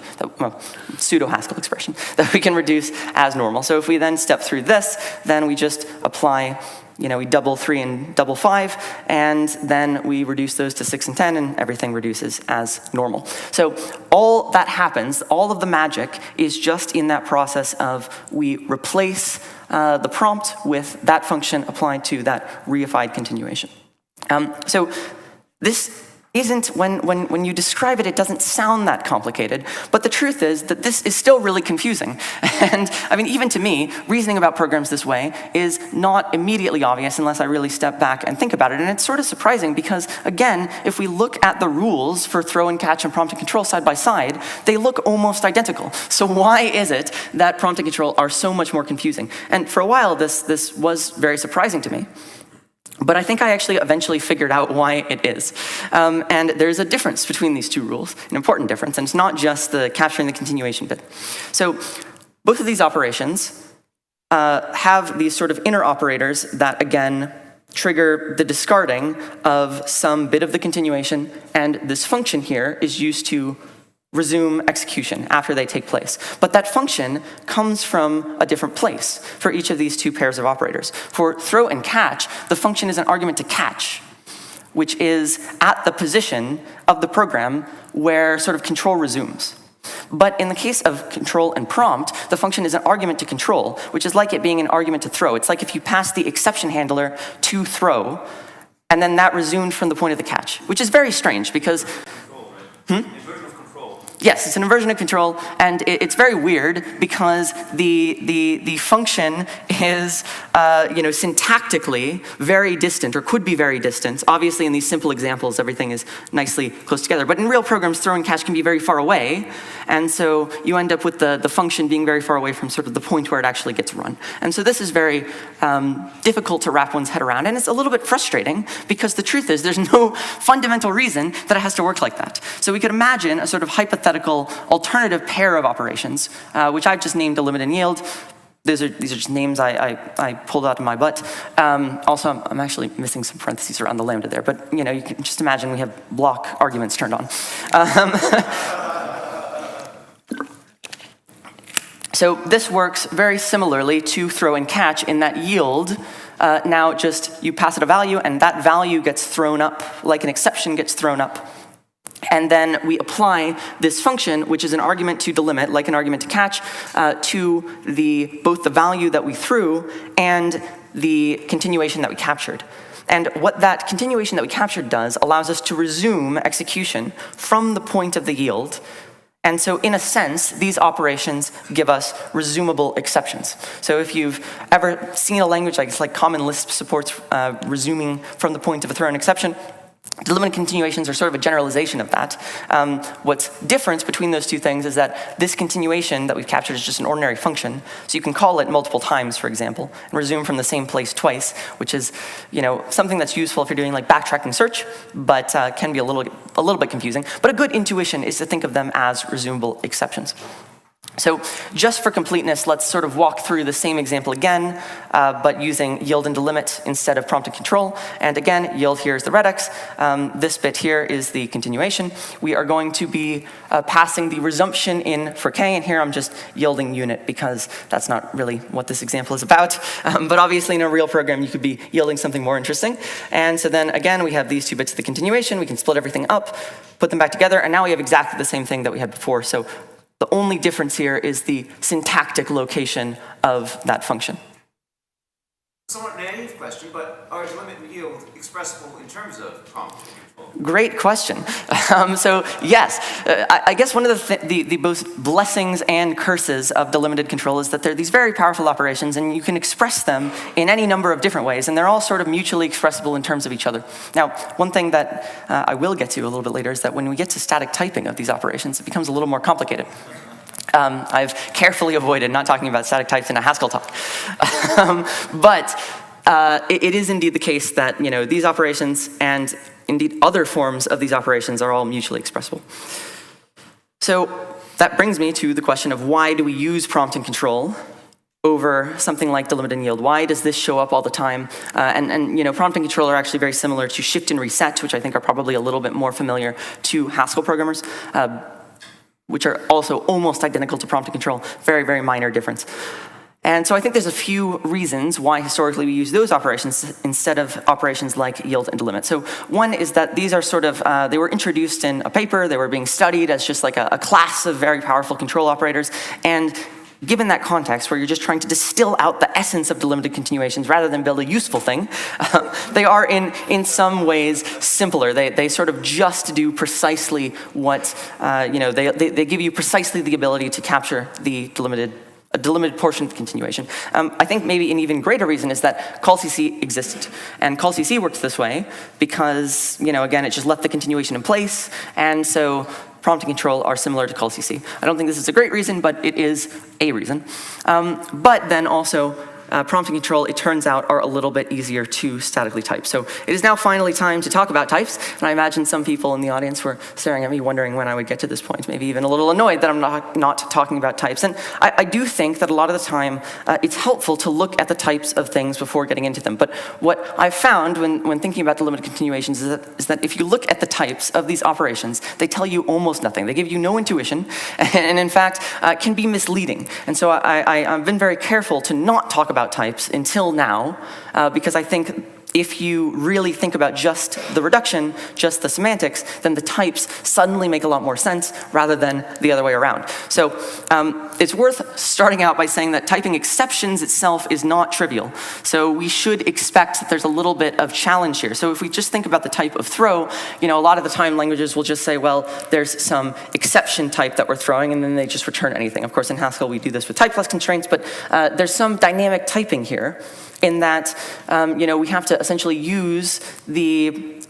pseudo-Haskell expression, that we can reduce as normal. So if we then step through this, then we just apply, we double 3 and double 5, and then we reduce those to 6 and 10, and everything reduces as normal. So all that happens, all of the magic, is just in that process of we replace the prompt with that function applied to that reified continuation. So this isn't, when you describe it, it doesn't sound that complicated, but the truth is that this is still really confusing. And I mean, even to me, reasoning about programs this way is not immediately obvious unless I really step back and think about it. And it's sort of surprising because, again, if we look at the rules for throw and catch and prompt and control side by side, they look almost identical. So why is it that prompt and control are so much more confusing? And for a while, this was very surprising to me. But I think I actually eventually figured out why it is. And there's a difference between these two rules, an important difference, and it's not just the capturing the continuation bit. So both of these operations have these sort of inner operators that, again, trigger the discarding of some bit of the continuation, and this function here is used to resume execution after they take place. But that function comes from a different place for each of these two pairs of operators. For throw and catch, the function is an argument to catch, which is at the position of the program where sort of control resumes. But in the case of control and prompt, the function is an argument to control, which is like it being an argument to throw. It's like if you pass the exception handler to throw, and then that resumed from the point of the catch, which is very strange because... Yes, it's an inversion of control, and it's very weird because the function is, syntactically very distant, or could be very distant. Obviously, in these simple examples, everything is nicely close together. But in real programs, throw and catch can be very far away, and so you end up with the function being very far away from sort of the point where it actually gets run. And so this is very difficult to wrap one's head around, and it's a little bit frustrating because the truth is there's no fundamental reason that it has to work like that. So we could imagine a sort of hypothetical alternative pair of operations, which I've just named delimit and yield. these are just names I pulled out of my butt. Also, I'm actually missing some parentheses around the lambda there, but you can just imagine we have block arguments turned on. So this works very similarly to throw and catch in that yield. Now just you pass it a value, and that value gets thrown up like an exception gets thrown up. And then we apply this function, which is an argument to delimit, like an argument to catch, to both the value that we threw and the continuation that we captured. And what that continuation that we captured does allows us to resume execution from the point of the yield. And so in a sense, these operations give us resumable exceptions. So if you've ever seen a language like Common Lisp supports resuming from the point of a thrown exception, delimited continuations are sort of a generalization of that. What's different between those two things is that this continuation that we've captured is just an ordinary function. So you can call it multiple times, for example, and resume from the same place twice, which is something that's useful if you're doing like backtracking search, but can be a little bit confusing. But a good intuition is to think of them as resumable exceptions. So just for completeness, let's sort of walk through the same example again, but using yield and delimit instead of prompt and control. And again, yield here is the regex. This bit here is the continuation. We are going to be passing the resumption in for k, and here I'm just yielding unit because that's not really what this example is about. But obviously in a real program, you could be yielding something more interesting. And so then again, we have these two bits of the continuation. We can split everything up, put them back together, and now we have exactly the same thing that we had before. So the only difference here is the syntactic location of that function. Somewhat naive question, but are delimit and yield expressible in terms of prompt and control? Great question. So yes, I guess one of the both blessings and curses of delimited control is that they're these very powerful operations, and you can express them in any number of different ways, and they're all sort of mutually expressible in terms of each other. Now, one thing that I will get to a little bit later is that when we get to static typing of these operations, it becomes a little more complicated. I've carefully avoided not talking about static types in a Haskell talk. But it is indeed the case that these operations and indeed other forms of these operations are all mutually expressible. So that brings me to the question of why do we use prompt and control over something like delimit and yield? Why does this show up all the time? And prompt and control are actually very similar to shift and reset, which I think are probably a little bit more familiar to Haskell programmers, which are also almost identical to prompt and control. Very, very minor difference. And so I think there's a few reasons why historically we use those operations instead of operations like yield and delimit. So one is that these are sort of, they were introduced in a paper, they were being studied as just like a class of very powerful control operators, and given that context where you're just trying to distill out the essence of delimited continuations rather than build a useful thing, they are in some ways simpler. They sort of just do precisely what, they give you precisely the ability to capture the a delimited portion of the continuation. I think maybe an even greater reason is that callcc existed. And callcc works this way because, again, it just left the continuation in place, and so prompt and control are similar to callcc. I don't think this is a great reason, but it is a reason. But then also, prompt and control, it turns out, are a little bit easier to statically type. So it is now finally time to talk about types, and I imagine some people in the audience were staring at me wondering when I would get to this point, maybe even a little annoyed that I'm not talking about types. And I do think that a lot of the time it's helpful to look at the types of things before getting into them. But what I've found when thinking about delimited continuations is that if you look at the types of these operations, they tell you almost nothing. They give you no intuition, and in fact, can be misleading. And so I've been very careful to not talk about types until now, because I think if you really think about just the reduction, just the semantics, then the types suddenly make a lot more sense rather than the other way around. So it's worth starting out by saying that typing exceptions itself is not trivial. So we should expect that there's a little bit of challenge here. So if we just think about the type of throw, a lot of the time languages will just say, well, there's some exception type that we're throwing, and then they just return anything. Of course, in Haskell, we do this with type plus constraints, but there's some dynamic typing here in that, we have to essentially use the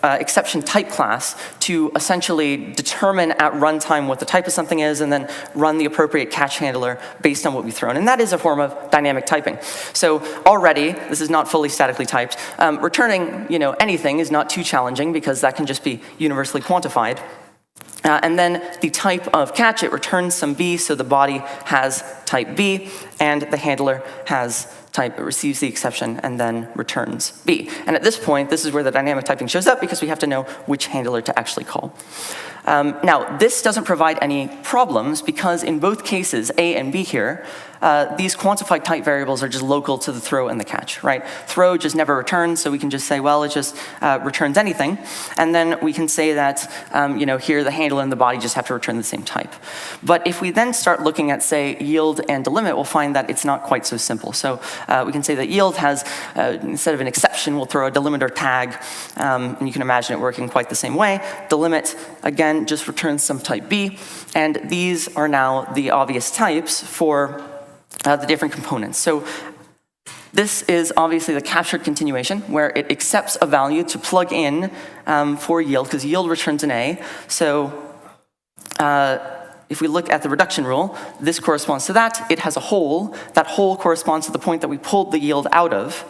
exception type class to essentially determine at runtime what the type of something is, and then run the appropriate catch handler based on what we've thrown. And that is a form of dynamic typing. So already, this is not fully statically typed. Returning, anything is not too challenging because that can just be universally quantified. And then the type of catch, it returns some B, so the body has type B, and the handler has type, it receives the exception, and then returns B. And at this point, this is where the dynamic typing shows up, because we have to know which handler to actually call. Now, this doesn't provide any problems, because in both cases, A and B here, these quantified type variables are just local to the throw and the catch, right? Throw just never returns, so we can just say, well, it just returns anything. And then we can say that, here the handler and the body just have to return the same type. But if we then start looking at, say, yield and delimit, we'll find that it's not quite so simple. So we can say that yield has, instead of an exception, we'll throw a delimiter tag, and you can imagine it working quite the same way. Delimit, again, just returns some type B, and these are now the obvious types for the different components. So this is obviously the captured continuation, where it accepts a value to plug in for yield, because yield returns an A. So if we look at the reduction rule, this corresponds to that. It has a hole. That hole corresponds to the point that we pulled the yield out of.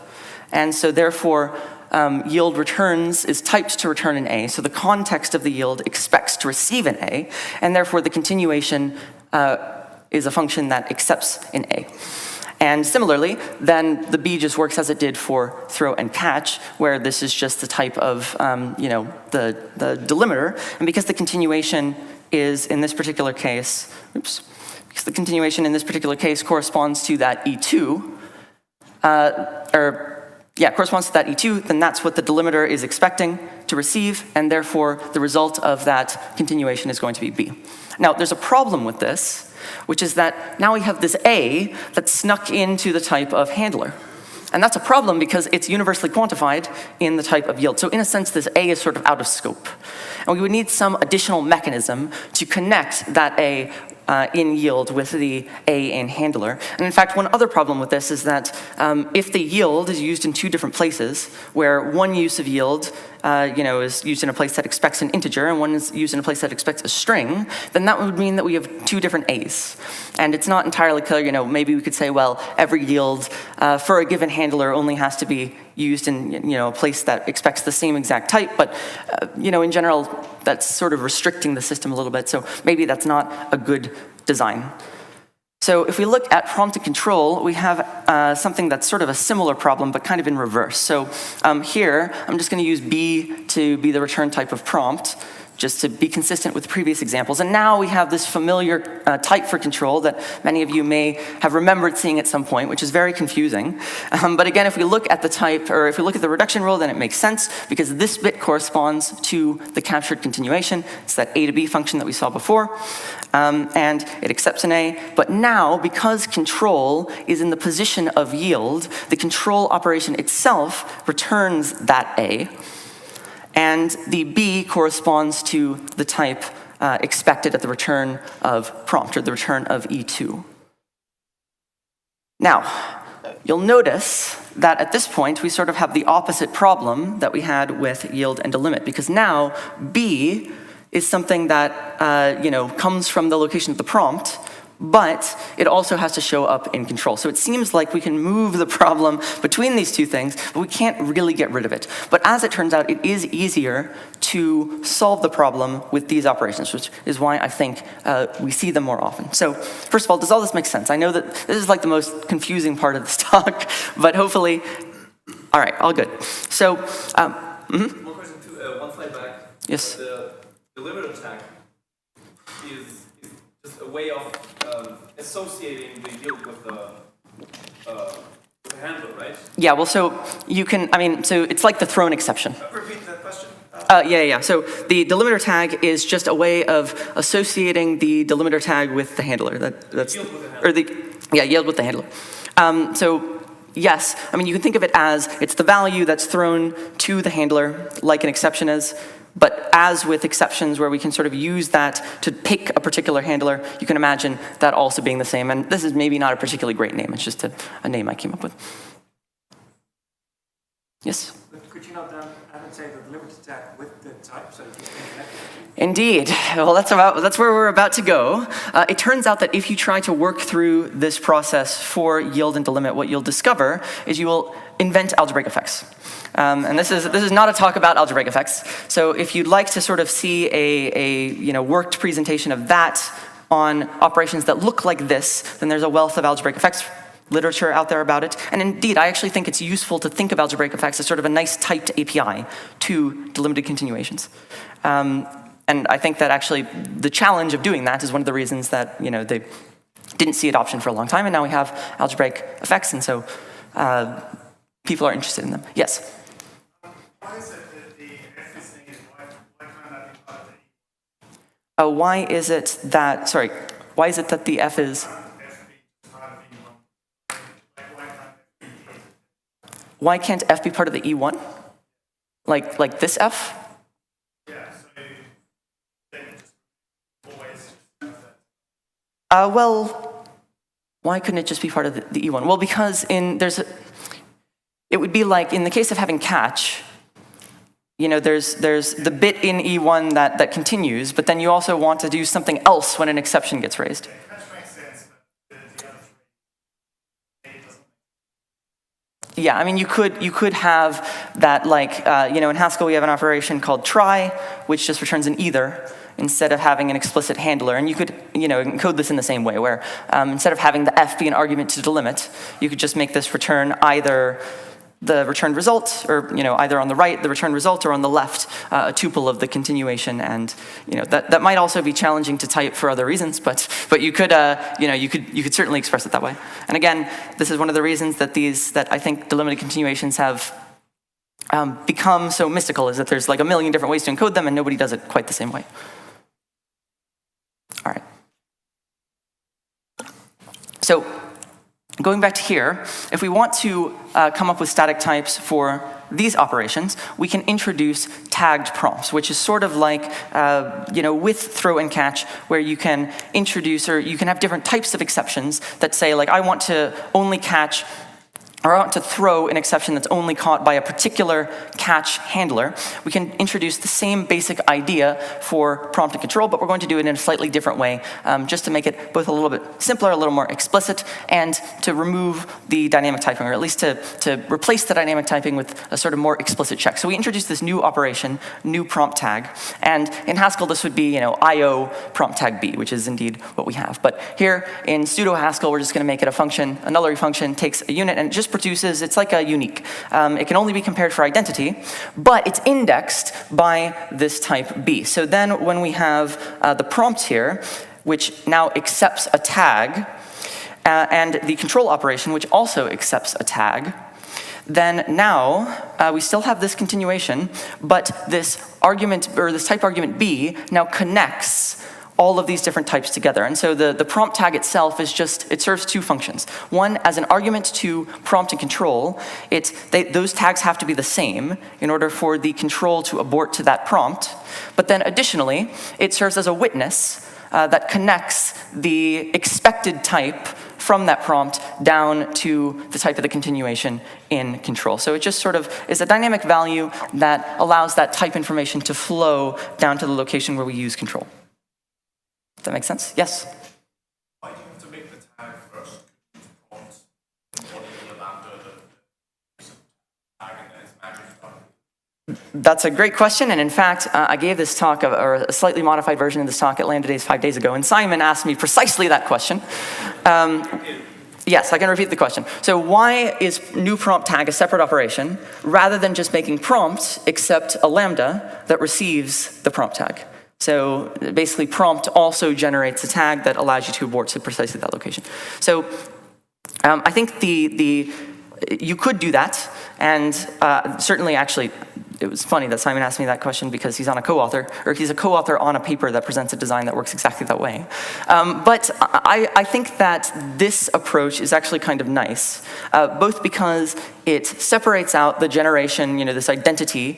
And so therefore, yield returns is typed to return an A. So the context of the yield expects to receive an A. And therefore, the continuation is a function that accepts an A. And similarly, then the B just works as it did for throw and catch, where this is just the type of, the delimiter. And because the continuation is, in this particular case, because the continuation in this particular case corresponds to that E2, corresponds to that E2, then that's what the delimiter is expecting to receive, and therefore the result of that continuation is going to be B. Now, there's a problem with this, which is that now we have this A that snuck into the type of handler. And that's a problem because it's universally quantified in the type of yield. So in a sense, this A is sort of out of scope. And we would need some additional mechanism to connect that A in yield with the A in handler. And in fact, one other problem with this is that if the yield is used in two different places, where one use of yield is used in a place that expects an integer and one is used in a place that expects a string, then that would mean that we have two different A's. And it's not entirely clear, maybe we could say, well, every yield for a given handler only has to be used in a place that expects the same exact type, but in general, that's sort of restricting the system a little bit, so maybe that's not a good design. So if we look at prompt and control, we have something that's sort of a similar problem, but kind of in reverse. So here, I'm just going to use B to be the return type of prompt, just to be consistent with the previous examples. And now we have this familiar type for control that many of you may have remembered seeing at some point, which is very confusing. But again, if we look at the type, or if we look at the reduction rule, then it makes sense, because this bit corresponds to the captured continuation. It's that A to B function that we saw before. And it accepts an A. But now, because control is in the position of yield, the control operation itself returns that A. And the B corresponds to the type expected at the return of prompt, or the return of E2. Now, you'll notice that at this point, we sort of have the opposite problem that we had with yield and delimit, because now B is something that comes from the location of the prompt, but it also has to show up in control. So it seems like we can move the problem between these two things, but we can't really get rid of it. But as it turns out, it is easier to solve the problem with these operations, which is why I think we see them more often. So first of all, does all this make sense? I know that this is like the most confusing part of this talk, but hopefully, all right, all good. So, One question too, one slide back. Yes. The delimiter tag is just a way of associating the yield with the handler, right? Yeah, well, so you can, so it's like the thrown exception. Repeat that question. So the delimiter tag is just a way of associating the delimiter tag with the handler. That's yield with the handler. Yield with the handler. So yes, you can think of it as it's the value that's thrown to the handler, like an exception is. But as with exceptions where we can sort of use that to pick a particular handler, you can imagine that also being the same. And this is maybe not a particularly great name. It's just a name I came up with. Yes? But could you not have it say the delimiter tag with the type so that you can connect it? Indeed. Well, that's where we're about to go. It turns out that if you try to work through this process for yield and delimit, what you'll discover is you will invent algebraic effects. And this is not a talk about algebraic effects. So if you'd like to sort of see a worked presentation of that on operations that look like this, then there's a wealth of algebraic effects literature out there about it. And indeed, I actually think it's useful to think of algebraic effects as sort of a nice typed API to delimited continuations. And I think that actually the challenge of doing that is one of the reasons that they didn't see adoption for a long time, and now we have algebraic effects, and so people are interested in them. Yes? Why is it that the F is negative? Why can't that be part of the E? Why is it that, sorry, why is it that the F is? Why can't F be part of the E1? Like this F? Yeah, so then just always Well, why couldn't it just be part of the E1? Well, because it would be like in the case of having catch, there's the bit in E1 that continues, but then you also want to do something else when an exception gets raised. catch makes sense, but the other three doesn't. Yeah, I mean, you could have that, like, in Haskell we have an operation called try, which just returns an either, instead of having an explicit handler. And you could, encode this in the same way, where instead of having the f be an argument to delimit, you could just make this return either the returned result, or either on the right the returned result, or on the left a tuple of the continuation. And that might also be challenging to type for other reasons, but you could you could certainly express it that way. And again, this is one of the reasons that I think delimited continuations have become so mystical, is that there's like a million different ways to encode them, and nobody does it quite the same way. All right. So going back to here, if we want to come up with static types for these operations, we can introduce tagged prompts, which is sort of like, with throw and catch, where you can introduce, or you can have different types of exceptions that say, like, I want to only catch, or I want to throw an exception that's only caught by a particular catch handler. We can introduce the same basic idea for prompt and control, but we're going to do it in a slightly different way, just to make it both a little bit simpler, a little more explicit, and to remove the dynamic typing, or at least to replace the dynamic typing with a sort of more explicit check. So we introduce this new operation, new prompt tag, and in Haskell this would be, IO prompt tag B, which is indeed what we have. But here in pseudo Haskell, we're just going to make it a function, a nullary function, takes a unit, and it just produces, it's like a unique. It can only be compared for identity, but it's indexed by this type B. So then when we have the prompt here, which now accepts a tag, and the control operation, which also accepts a tag, then now we still have this continuation, but this argument, or this type argument B, now connects all of these different types together. And so the prompt tag itself is it serves two functions. One, as an argument to prompt and control, those tags have to be the same in order for the control to abort to that prompt. But then additionally, it serves as a witness that connects the expected type from that prompt down to the type of the continuation in control. So it just sort of is a dynamic value that allows that type information to flow down to the location where we use control. Does that make sense? Yes? Why do you have to make the tag first? Prompt. What is the lambda that tag and then it's magic stuff? That's a great question, and in fact, I gave this talk, or a slightly modified version of this talk at Lambda Days 5 days ago, and Simon asked me precisely that question. Yes, I can repeat the question. So why is new prompt tag a separate operation, rather than just making prompt accept a lambda that receives the prompt tag? So basically, prompt also generates a tag that allows you to abort to precisely that location. So I think you could do that, and certainly, actually, it was funny that Simon asked me that question because he's a co-author on a paper that presents a design that works exactly that way. But I think that this approach is actually kind of nice, both because it separates out the generation, this identity,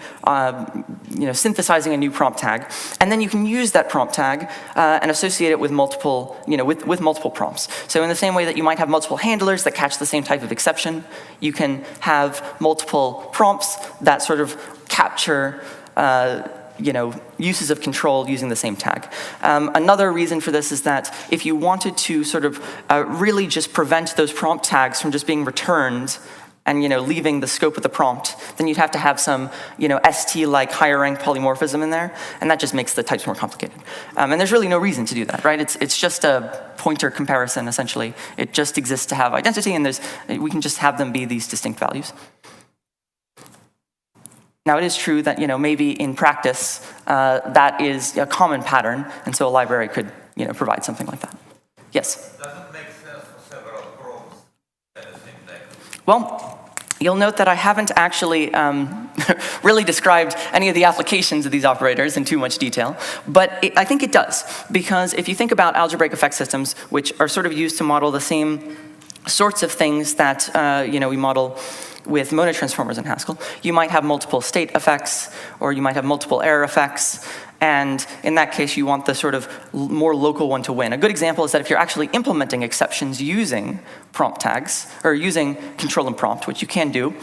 synthesizing a new prompt tag, and then you can use that prompt tag and associate it with multiple, with multiple prompts. So in the same way that you might have multiple handlers that catch the same type of exception, you can have multiple prompts that sort of capture uses of control using the same tag. Another reason for this is that if you wanted to sort of really just prevent those prompt tags from just being returned and leaving the scope of the prompt, then you'd have to have some ST-like higher rank polymorphism in there, and that just makes the types more complicated. And there's really no reason to do that, right? It's just a pointer comparison, essentially. It just exists to have identity, and we can just have them be these distinct values. Now, it is true that maybe in practice that is a common pattern, and so a library could provide something like that. Yes? Does it make sense for several prompts at the same time? Well, you'll note that I haven't actually really described any of the applications of these operators in too much detail, but I think it does, because if you think about algebraic effect systems, which are sort of used to model the same sorts of things that we model with monad transformers in Haskell, you might have multiple state effects, or you might have multiple error effects, and in that case, you want the sort of more local one to win. A good example is that if you're actually implementing exceptions using prompt tags, or using control and prompt, which you can do,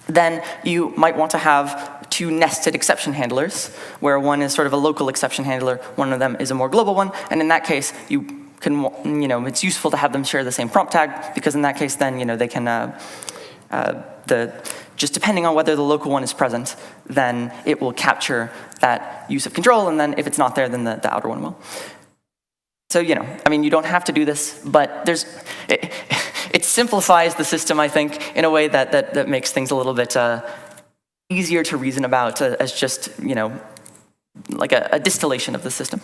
then you might want to have two nested exception handlers, where one is sort of a local exception handler, one of them is a more global one, and in that case, you can, it's useful to have them share the same prompt tag, because in that case, then, they can, just depending on whether the local one is present, then it will capture that use of control, and then if it's not there, then the outer one will. So, you don't have to do this, but it simplifies the system, I think, in a way that makes things a little bit easier to reason about as just, like a distillation of the system.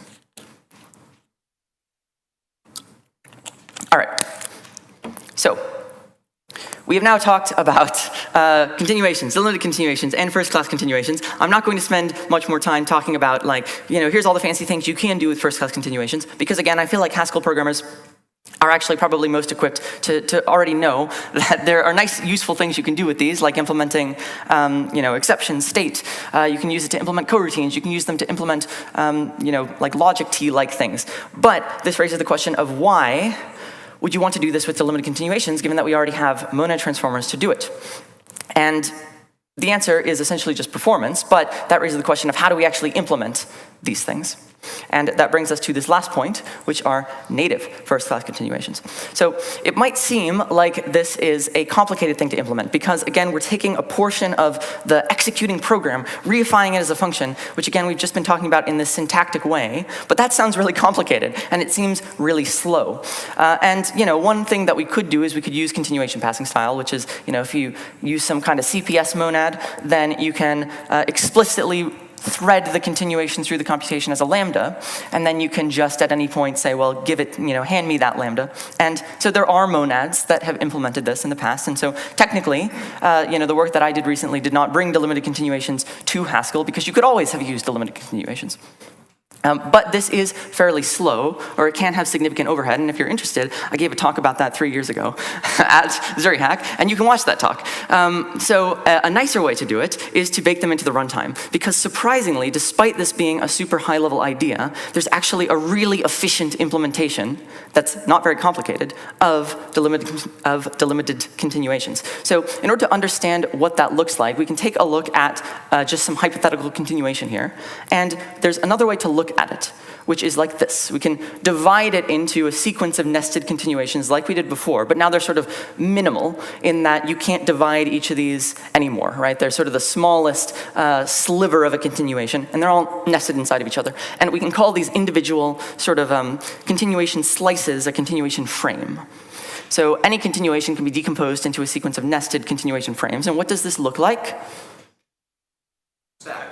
All right, so we have now talked about continuations, delimited continuations, and first-class continuations. I'm not going to spend much more time talking about, here's all the fancy things you can do with first-class continuations, because again, I feel like Haskell programmers are actually probably most equipped to already know that there are nice, useful things you can do with these, like implementing, exceptions, state. You can use it to implement coroutines. You can use them to implement, like logic T-like things. But this raises the question of why would you want to do this with delimited continuations, given that we already have monad transformers to do it? And the answer is essentially just performance, but that raises the question of how do we actually implement these things? And that brings us to this last point, which are native first-class continuations. So it might seem like this is a complicated thing to implement because, again, we're taking a portion of the executing program, reifying it as a function, which, again, we've just been talking about in this syntactic way, but that sounds really complicated, and it seems really slow. And one thing that we could do is we could use continuation passing style, which is, if you use some kind of CPS monad, then you can explicitly thread the continuation through the computation as a lambda, and then you can just at any point say, well, give it, hand me that lambda. And so there are monads that have implemented this in the past, and so technically, the work that I did recently did not bring delimited continuations to Haskell because you could always have used delimited continuations. But this is fairly slow, or it can have significant overhead, and if you're interested, I gave a talk about that 3 years ago at ZuriHac, and you can watch that talk. So a nicer way to do it is to bake them into the runtime, because surprisingly, despite this being a super high-level idea, there's actually a really efficient implementation that's not very complicated of delimited continuations. So in order to understand what that looks like, we can take a look at just some hypothetical continuation here, and there's another way to look at it, which is like this. We can divide it into a sequence of nested continuations like we did before, but now they're sort of minimal in that you can't divide each of these anymore, right? They're sort of the smallest sliver of a continuation, and they're all nested inside of each other. And we can call these individual sort of continuation slices a continuation frame. So any continuation can be decomposed into a sequence of nested continuation frames. And what does this look like? Stack.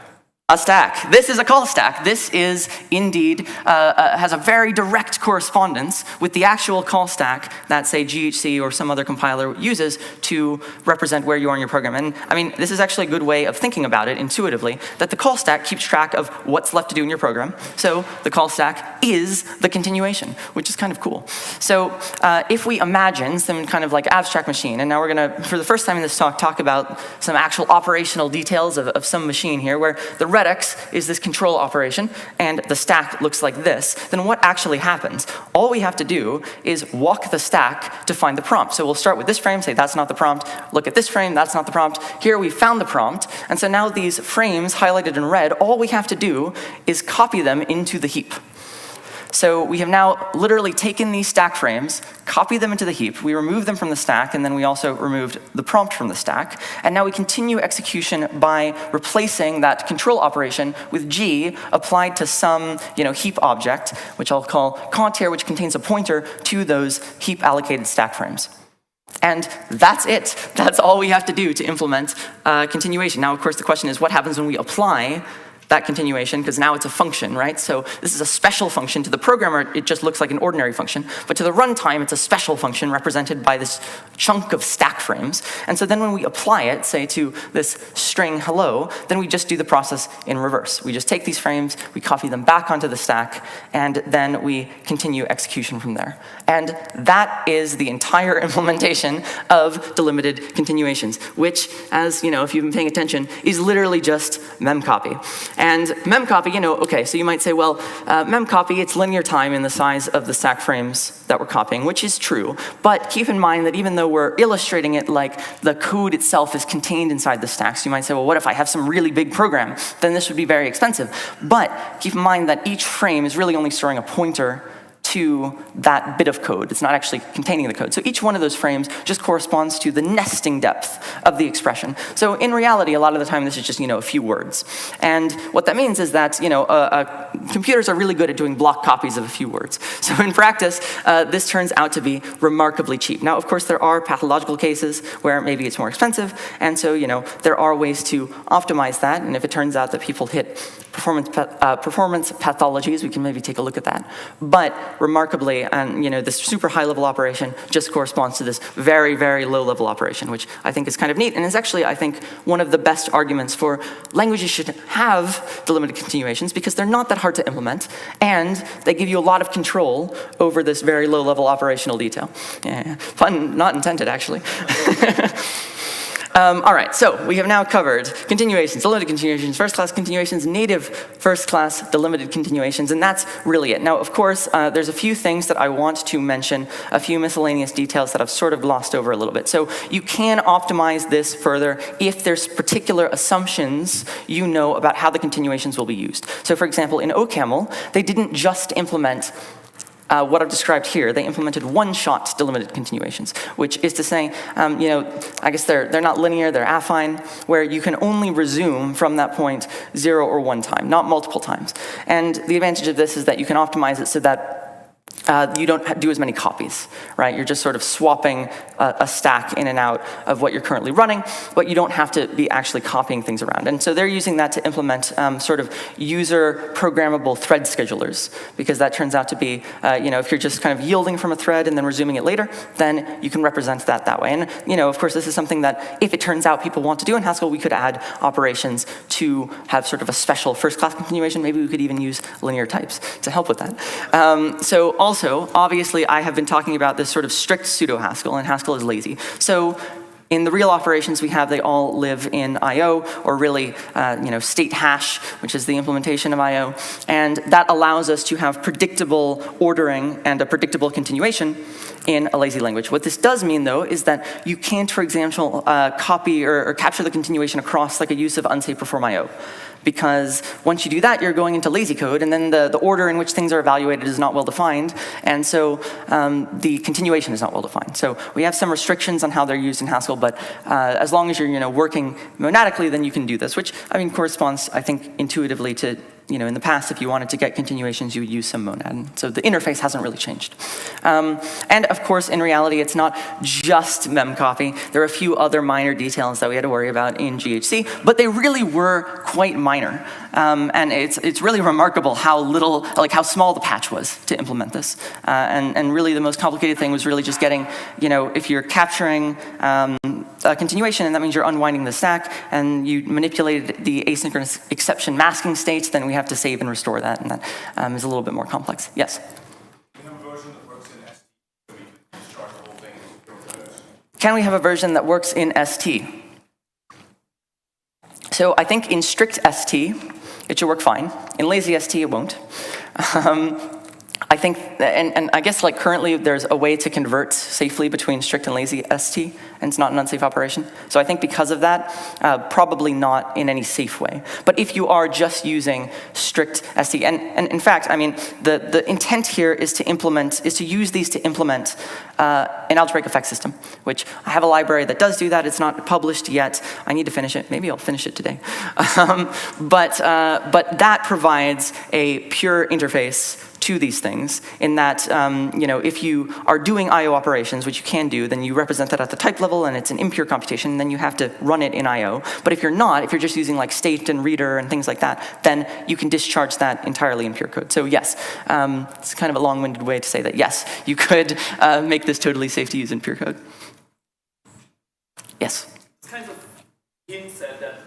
A stack. This is a call stack. This is indeed, has a very direct correspondence with the actual call stack that, say, GHC or some other compiler uses to represent where you are in your program. And I mean, this is actually a good way of thinking about it intuitively, that the call stack keeps track of what's left to do in your program. So the call stack is the continuation, which is kind of cool. So if we imagine some kind of like abstract machine, and now we're going to, for the first time in this talk about some actual operational details of some machine here, where the redx is this control operation, and the stack looks like this, then what actually happens? All we have to do is walk the stack to find the prompt. So we'll start with this frame, say that's not the prompt, look at this frame, that's not the prompt. Here we found the prompt, and so now these frames highlighted in red, all we have to do is copy them into the heap. So we have now literally taken these stack frames, copied them into the heap, we removed them from the stack, and then we also removed the prompt from the stack. And now we continue execution by replacing that control operation with G applied to some heap object, which I'll call cont here, which contains a pointer to those heap allocated stack frames. And that's it. That's all we have to do to implement continuation. Now, of course, the question is what happens when we apply that continuation, because now it's a function, right? So this is a special function. To the programmer, it just looks like an ordinary function. But to the runtime, it's a special function represented by this chunk of stack frames. And so then when we apply it, say to this string hello, then we just do the process in reverse. We just take these frames, we copy them back onto the stack, and then we continue execution from there. And that is the entire implementation of delimited continuations, which, as if you've been paying attention, is literally just memcopy. And memcopy, okay, so you might say, well, memcopy, it's linear time in the size of the stack frames that we're copying, which is true. But keep in mind that even though we're illustrating it like the code itself is contained inside the stacks, you might say, well, what if I have some really big program? Then this would be very expensive. But keep in mind that each frame is really only storing a pointer to that bit of code. It's not actually containing the code. So each one of those frames just corresponds to the nesting depth of the expression. So in reality, a lot of the time, this is just a few words. And what that means is that computers are really good at doing block copies of a few words. So in practice, this turns out to be remarkably cheap. Now, of course, there are pathological cases where maybe it's more expensive, and so there are ways to optimize that. And if it turns out that people hit performance pathologies, we can maybe take a look at that. But remarkably, and this super high-level operation just corresponds to this very, very low-level operation, which I think is kind of neat, and is actually, I think, one of the best arguments for languages should have delimited continuations, because they're not that hard to implement, and they give you a lot of control over this very low-level operational detail. Yeah, pun not intended, actually. All right, so we have now covered continuations, delimited continuations, first-class continuations, native first-class delimited continuations, and that's really it. Now, of course, there's a few things that I want to mention, a few miscellaneous details that I've sort of glossed over a little bit. So you can optimize this further if there's particular assumptions about how the continuations will be used. So for example, in OCaml, they didn't just implement what I've described here. They implemented one-shot delimited continuations, which is to say, I guess they're not linear, they're affine, where you can only resume from that point 0 or 1 time, not multiple times. And the advantage of this is that you can optimize it so that you don't do as many copies, right? You're just sort of swapping a stack in and out of what you're currently running, but you don't have to be actually copying things around. And so they're using that to implement sort of user programmable thread schedulers, because that turns out to be, if you're just kind of yielding from a thread and then resuming it later, then you can represent that way. And, of course, this is something that if it turns out people want to do in Haskell, we could add operations to have sort of a special first-class continuation. Maybe we could even use linear types to help with that. So also, obviously, I have been talking about this sort of strict pseudo-Haskell, and Haskell is lazy. So in the real operations we have, they all live in I/O, or really, state hash, which is the implementation of I/O. And that allows us to have predictable ordering and a predictable continuation in a lazy language. What this does mean, though, is that you can't, for example, copy or capture the continuation across like a use of unsafe perform I/O. Because once you do that, you're going into lazy code, and then the order in which things are evaluated is not well defined, and so the continuation is not well defined. So we have some restrictions on how they're used in Haskell, but as long as you're working monadically, then you can do this, which corresponds, I think, intuitively to in the past, if you wanted to get continuations, you would use some monad. So the interface hasn't really changed. And of course, in reality, it's not just memcopy. There are a few other minor details that we had to worry about in GHC, but they really were quite minor. And it's really remarkable how little, how small the patch was to implement this. And really the most complicated thing was really just getting, if you're capturing a continuation, and that means you're unwinding the stack, and you manipulated the asynchronous exception masking states, then we have to save and restore that, and that is a little bit more complex. Yes? Can we have a version that works in ST? So I think in strict ST, it should work fine. In lazy ST, it won't. I think, and I guess like currently there's a way to convert safely between strict and lazy ST, and it's not an unsafe operation. So I think because of that, probably not in any safe way. But if you are just using strict ST, and in fact, I mean, the intent here is to use these to implement an algebraic effect system, which I have a library that does do that. It's not published yet. I need to finish it. Maybe I'll finish it today. But that provides a pure interface to these things in that, if you are doing I/O operations, which you can do, then you represent that at the type level and it's an impure computation, and then you have to run it in I/O. But if you're not, if you're just using like state and reader and things like that, then you can discharge that entirely in pure code. So yes, it's kind of a long-winded way to say that yes, you could make this totally safe to use in pure code. Yes? It's kind of hints at that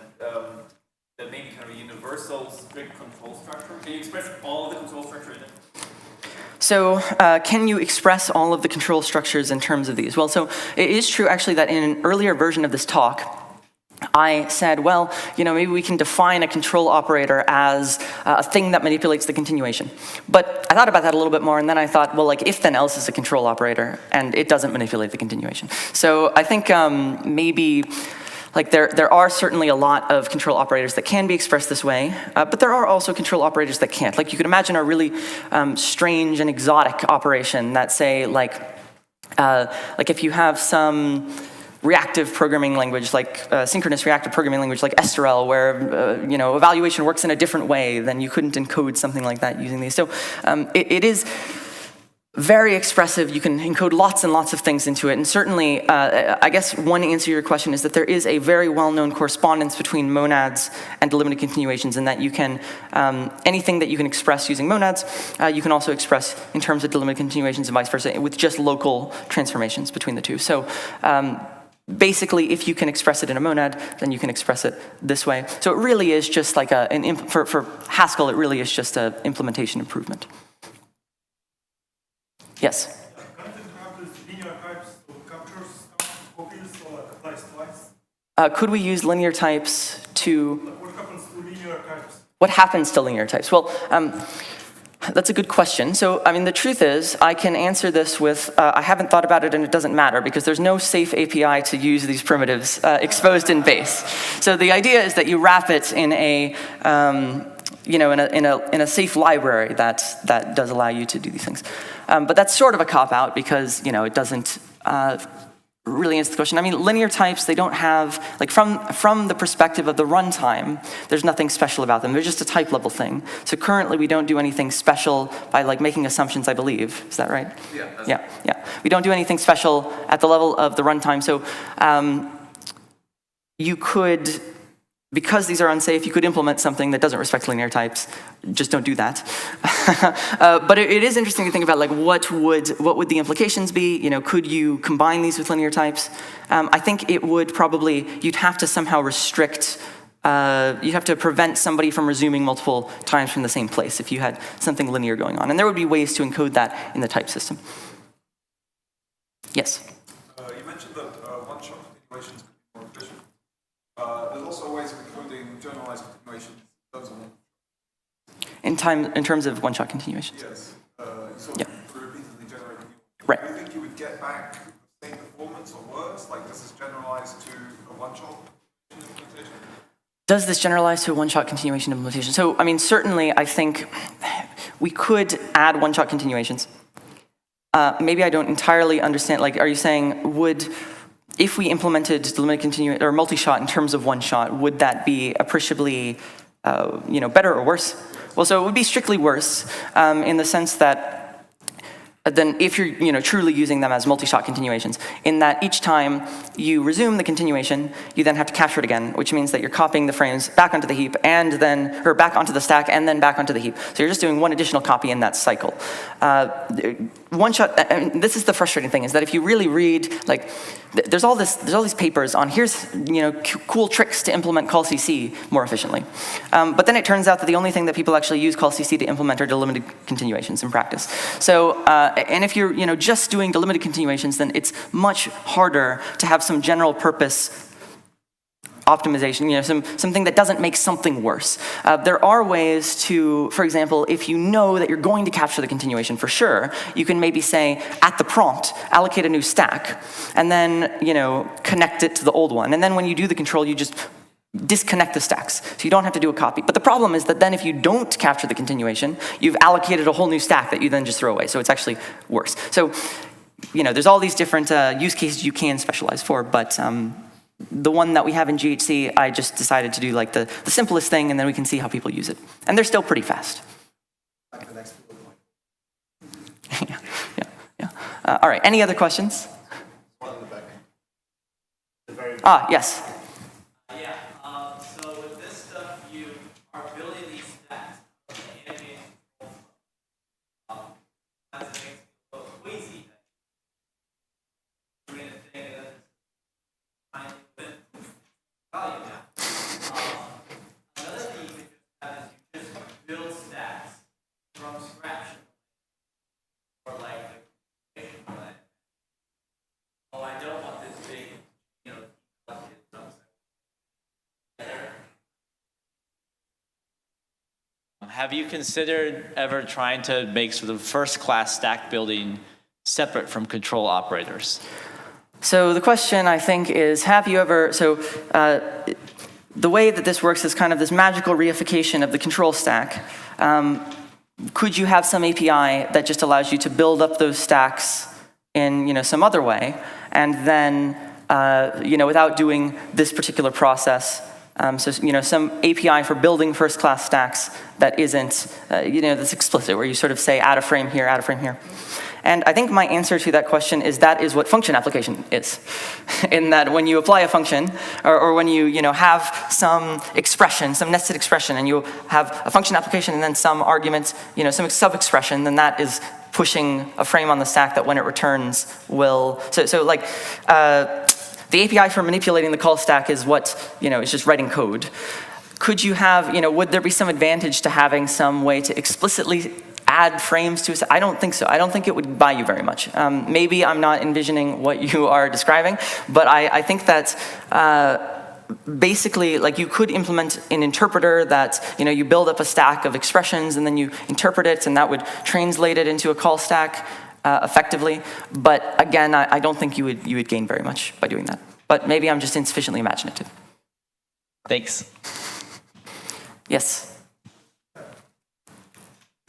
maybe kind of a universal strict control structure. Can you express all of the control structure in it? So can you express all of the control structures in terms of these? Well, so it is true actually that in an earlier version of this talk, I said, well, maybe we can define a control operator as a thing that manipulates the continuation. But I thought about that a little bit more, and then I thought, well, like if then else is a control operator, and it doesn't manipulate the continuation. So I think maybe like there are certainly a lot of control operators that can be expressed this way, but there are also control operators that can't. Like you could imagine a really strange and exotic operation that say like if you have some reactive programming language, like synchronous reactive programming language like strl, where evaluation works in a different way, then you couldn't encode something like that using these. So it is very expressive. You can encode lots and lots of things into it. And certainly, I guess one answer to your question is that there is a very well-known correspondence between monads and delimited continuations, in that you can, anything that you can express using monads, you can also express in terms of delimited continuations and vice versa, with just local transformations between the two. So basically, if you can express it in a monad, then you can express it this way. So it really is just like for Haskell, it really is just an implementation improvement. Yes? Content captures linear types to capture copies, so like applies twice. Could we use linear types to... What happens to linear types? What happens to linear types? Well, that's a good question. So, I mean, the truth is, I can answer this with, I haven't thought about it and it doesn't matter, because there's no safe API to use these primitives exposed in base. So the idea is that you wrap it in a, in a safe library that does allow you to do these things. But that's sort of a cop-out because, it doesn't really answer the question. I mean, linear types, they don't have, like from the perspective of the runtime, there's nothing special about them. They're just a type level thing. So currently we don't do anything special by like making assumptions, I believe. Is that right? Yeah. Yeah. We don't do anything special at the level of the runtime. So you could, because these are unsafe, you could implement something that doesn't respect linear types. Just don't do that. But it is interesting to think about, like, what would the implications be? Could you combine these with linear types? I think it would probably, you'd have to somehow restrict, you'd have to prevent somebody from resuming multiple times from the same place if you had something linear going on. And there would be ways to encode that in the type system. Yes? You mentioned that one-shot continuations could be more efficient. There's also ways of encoding generalized continuations. In terms of one-shot continuations. Yes. Yeah. Repeatedly generating new. Right. Do you think you would get back the same performance or worse? Like, does this generalize to a one-shot implementation? Does this generalize to a one-shot continuation implementation? So, I mean, certainly, I think we could add one-shot continuations. Maybe I don't entirely understand. Like, are you saying if we implemented delimited continuation or multi-shot in terms of one-shot, would that be appreciably, better or worse? Well, so it would be strictly worse in the sense that than if you're truly using them as multi-shot continuations, in that each time you resume the continuation, you then have to capture it again, which means that you're copying the frames back onto the heap or back onto the stack and then back onto the heap. So you're just doing one additional copy in that cycle. One shot, and this is the frustrating thing, is that if you really read, like, there's all these papers on here's cool tricks to implement callcc more efficiently, but then it turns out that the only thing that people actually use callcc to implement are delimited continuations in practice. So and if you're just doing delimited continuations, then it's much harder to have some general purpose optimization, something that doesn't make something worse. There are ways to, for example, if you know that you're going to capture the continuation for sure, you can maybe say, at the prompt, allocate a new stack, and then, connect it to the old one. And then when you do the control, you just disconnect the stacks, so you don't have to do a copy. But the problem is that then if you don't capture the continuation, you've allocated a whole new stack that you then just throw away, so it's actually worse. So, there's all these different use cases you can specialize for, but the one that we have in GHC, I just decided to do like the simplest thing, and then we can see how people use it. And they're still pretty fast. yeah. All right, any other questions? Yes. So with this stuff, you are building these stacks of the animated control as it makes it a little queasy. Doing a thing that is trying to win value now. Another thing you could just have is you just build stacks from scratch. Or like the oh, I don't want this big, collected something. Have you considered ever trying to make sort of first-class stack building separate from control operators? So the question, I think, is have you ever, the way that this works is kind of this magical reification of the control stack. Could you have some API that just allows you to build up those stacks in some other way, and then without doing this particular process? Some API for building first-class stacks that isn't, that's explicit, where you sort of say add a frame here, add a frame here. And I think my answer to that question is that is what function application is. In that when you apply a function, or when you have some expression, some nested expression, and you have a function application and then some argument, some sub-expression, then that is pushing a frame on the stack that when it returns will, the API for manipulating the call stack is what, it's just writing code. Could you have, would there be some advantage to having some way to explicitly add frames to a, I don't think so. I don't think it would buy you very much. Maybe I'm not envisioning what you are describing, but I think that basically, you could implement an interpreter that, you build up a stack of expressions and then you interpret it, and that would translate it into a call stack effectively. But again, I don't think you would gain very much by doing that. But maybe I'm just insufficiently imaginative. Thanks. Yes?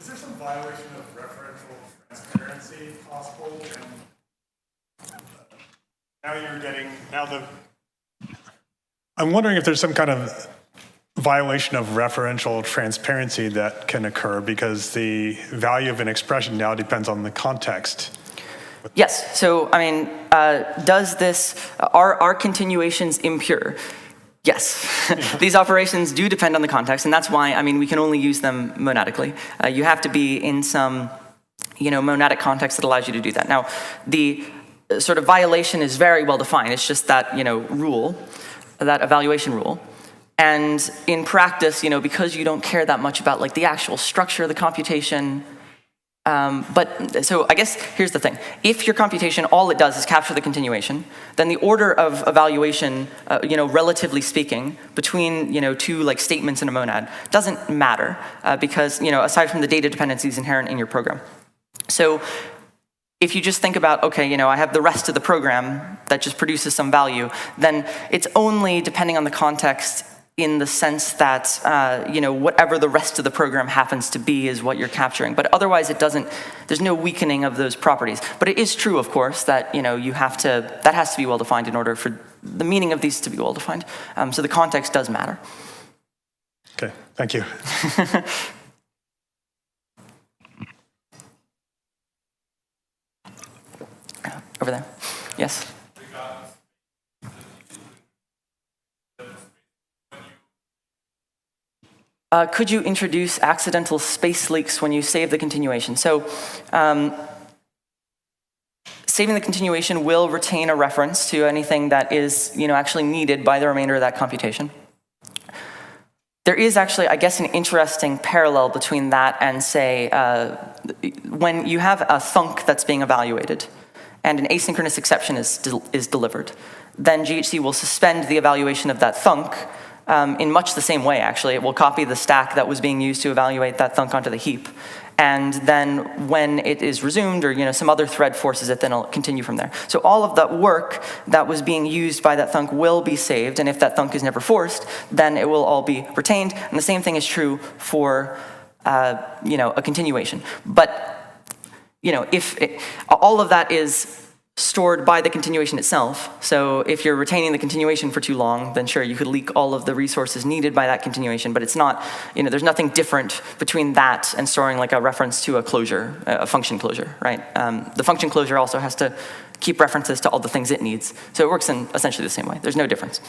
Is there some violation of referential transparency possible? And I'm wondering if there's some kind of violation of referential transparency that can occur because the value of an expression now depends on the context. Yes, so are continuations impure? Yes, these operations do depend on the context, and that's why, we can only use them monadically. You have to be in some, monadic context that allows you to do that. Now, the sort of violation is very well defined. It's just that, rule, that evaluation rule. And in practice, because you don't care that much about the actual structure of the computation, so I guess here's the thing. If your computation, all it does is capture the continuation, then the order of evaluation, relatively speaking, between, two statements in a monad doesn't matter because, aside from the data dependencies inherent in your program. So if you just think about, okay, I have the rest of the program that just produces some value, then it's only depending on the context in the sense that, whatever the rest of the program happens to be is what you're capturing. But otherwise there's no weakening of those properties. But it is true, of course, that, that has to be well-defined in order for the meaning of these to be well-defined. So the context does matter. Okay, thank you. Over there. Yes? Could you introduce accidental space leaks when you save the continuation? So, saving the continuation will retain a reference to anything that is, actually needed by the remainder of that computation. There is actually, I guess, an interesting parallel between that and, say, when you have a thunk that's being evaluated, and an asynchronous exception is delivered, then GHC will suspend the evaluation of that thunk in much the same way, actually. It will copy the stack that was being used to evaluate that thunk onto the heap. And then when it is resumed, or some other thread forces it, then it'll continue from there. So all of that work that was being used by that thunk will be saved, and if that thunk is never forced, then it will all be retained. And the same thing is true for a continuation. But if all of that is stored by the continuation itself. So if you're retaining the continuation for too long, then sure, you could leak all of the resources needed by that continuation, but it's not, there's nothing different between that and storing like a reference to a closure, a function closure, right? The function closure also has to keep references to all the things it needs. So it works in essentially the same way. There's no difference.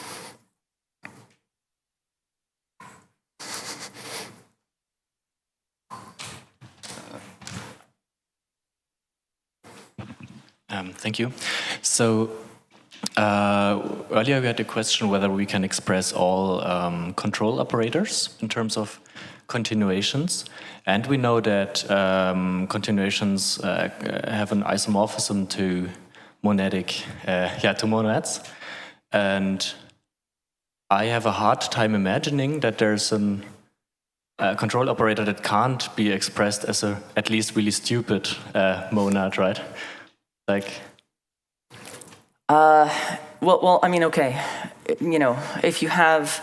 Thank you. So earlier we had a question whether we can express all control operators in terms of continuations. And we know that continuations have an isomorphism to monadic, to monads. And I have a hard time imagining that there's a control operator that can't be expressed as a at least really stupid monad, right? Well, I mean, okay. If you have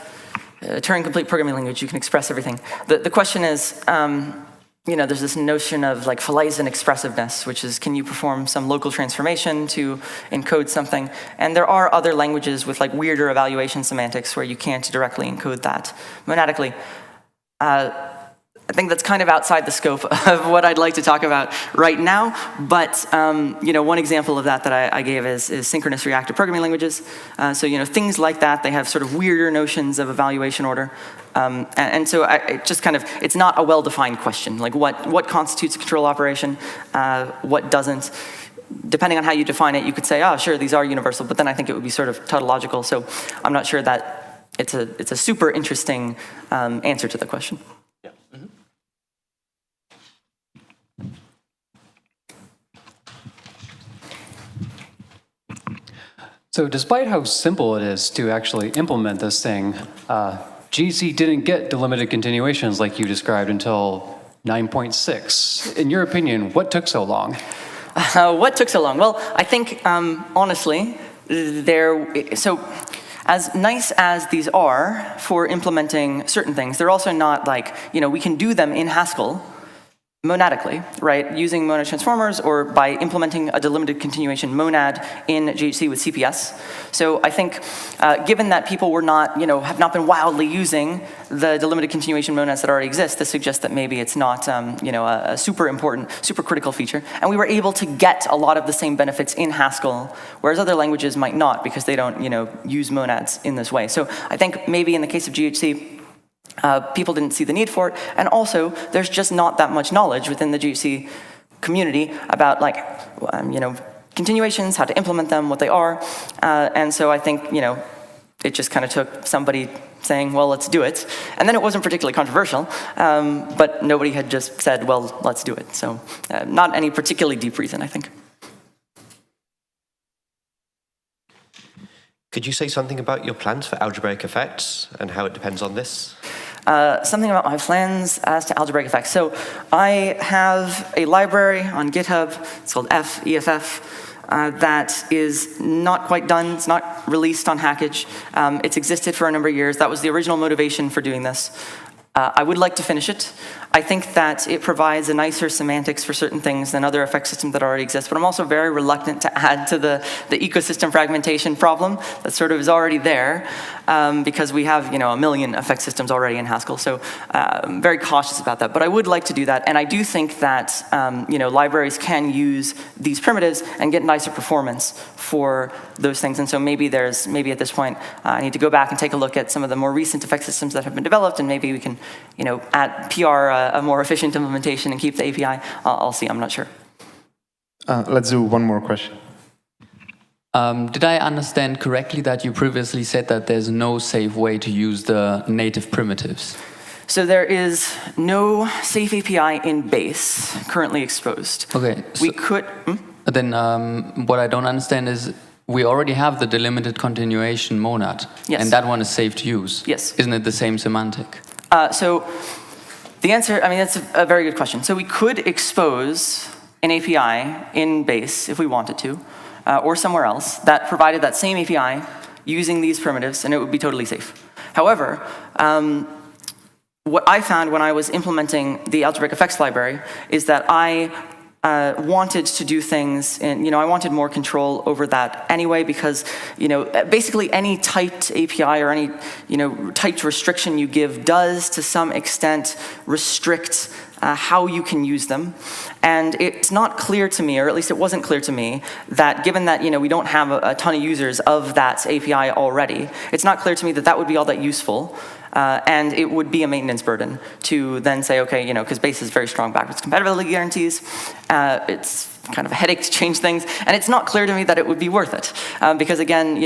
a Turing-complete programming language, you can express everything. The question is, there's this notion of like Falaisen expressiveness, which is, can you perform some local transformation to encode something? And there are other languages with like weirder evaluation semantics where you can't directly encode that monadically. I think that's kind of outside the scope of what I'd like to talk about right now, but one example of that I gave is synchronous reactive programming languages. So things like that, they have sort of weirder notions of evaluation order, and so it's not a well-defined question. Like what constitutes a control operation, what doesn't. Depending on how you define it, you could say, oh, sure, these are universal, but then I think it would be sort of tautological. So I'm not sure that it's a super interesting answer to the question. So despite how simple it is to actually implement this thing, GC didn't get delimited continuations like you described until 9.6. In your opinion, what took so long? What took so long? Well, I think, honestly, so as nice as these are for implementing certain things, they're also not like, we can do them in Haskell monadically, right? Using monad transformers or by implementing a delimited continuation monad in GHC with CPS. So I think given that people were not, have not been wildly using the delimited continuation monads that already exist, this suggests that maybe it's not, a super important, super critical feature. And we were able to get a lot of the same benefits in Haskell, whereas other languages might not because they don't, use monads in this way. So I think maybe in the case of GHC, people didn't see the need for it, and also there's just not that much knowledge within the GHC community about continuations, how to implement them, what they are, and so I think it just kind of took somebody saying, well, let's do it, and then it wasn't particularly controversial, but nobody had just said, well, let's do it. So not any particularly deep reason, I think. Could you say something about your plans for algebraic effects and how it depends on this? Something about my plans as to algebraic effects. So I have a library on GitHub, it's called EFF, that is not quite done. It's not released on Hackage. It's existed for a number of years. That was the original motivation for doing this. I would like to finish it. I think that it provides a nicer semantics for certain things than other effect systems that already exist, but I'm also very reluctant to add to the ecosystem fragmentation problem that sort of is already there because we have, a million effect systems already in Haskell, so I'm very cautious about that. But I would like to do that, and I do think that, libraries can use these primitives and get nicer performance for those things, and so maybe at this point, I need to go back and take a look at some of the more recent effect systems that have been developed, and maybe we can, PR a more efficient implementation and keep the API. I'll see, I'm not sure. Let's do one more question. Did I understand correctly that you previously said that there's no safe way to use the native primitives? So there is no safe API in base currently exposed. Okay. We could... But then what I don't understand is we already have the delimited continuation monad, Yes. and that one is safe to use. Yes. Isn't it the same semantic? So the answer, I mean, that's a very good question. So we could expose an API in base if we wanted to, or somewhere else that provided that same API using these primitives, and it would be totally safe. However, what I found when I was implementing the algebraic effects library is that I wanted to do things, and I wanted more control over that anyway, because basically any typed API or any typed restriction you give does to some extent restrict how you can use them. And it's not clear to me, or at least it wasn't clear to me, that given that we don't have a ton of users of that API already, it's not clear to me that that would be all that useful. And it would be a maintenance burden to then say, okay, because base has very strong backwards compatibility guarantees. It's kind of a headache to change things, and it's not clear to me that it would be worth it. Because again,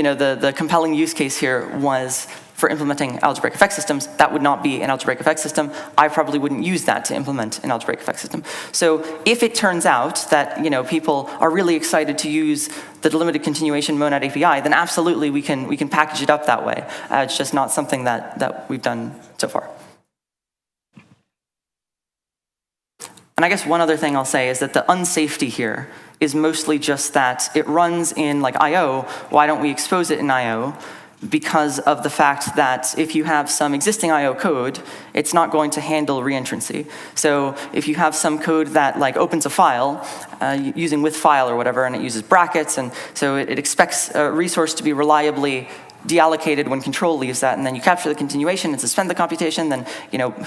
the compelling use case here was for implementing algebraic effect systems. That would not be an algebraic effect system. I probably wouldn't use that to implement an algebraic effect system. So if it turns out that people are really excited to use the delimited continuation monad API, then absolutely we can package it up that way. It's just not something that we've done so far. And I guess one other thing I'll say is that the unsafety here is mostly just that it runs in like I/O. Why don't we expose it in I/O? Because of the fact that if you have some existing I/O code, it's not going to handle reentrancy. So if you have some code that opens a file using with file or whatever, and it uses brackets, and so it expects a resource to be reliably deallocated when control leaves that, and then you capture the continuation and suspend the computation, then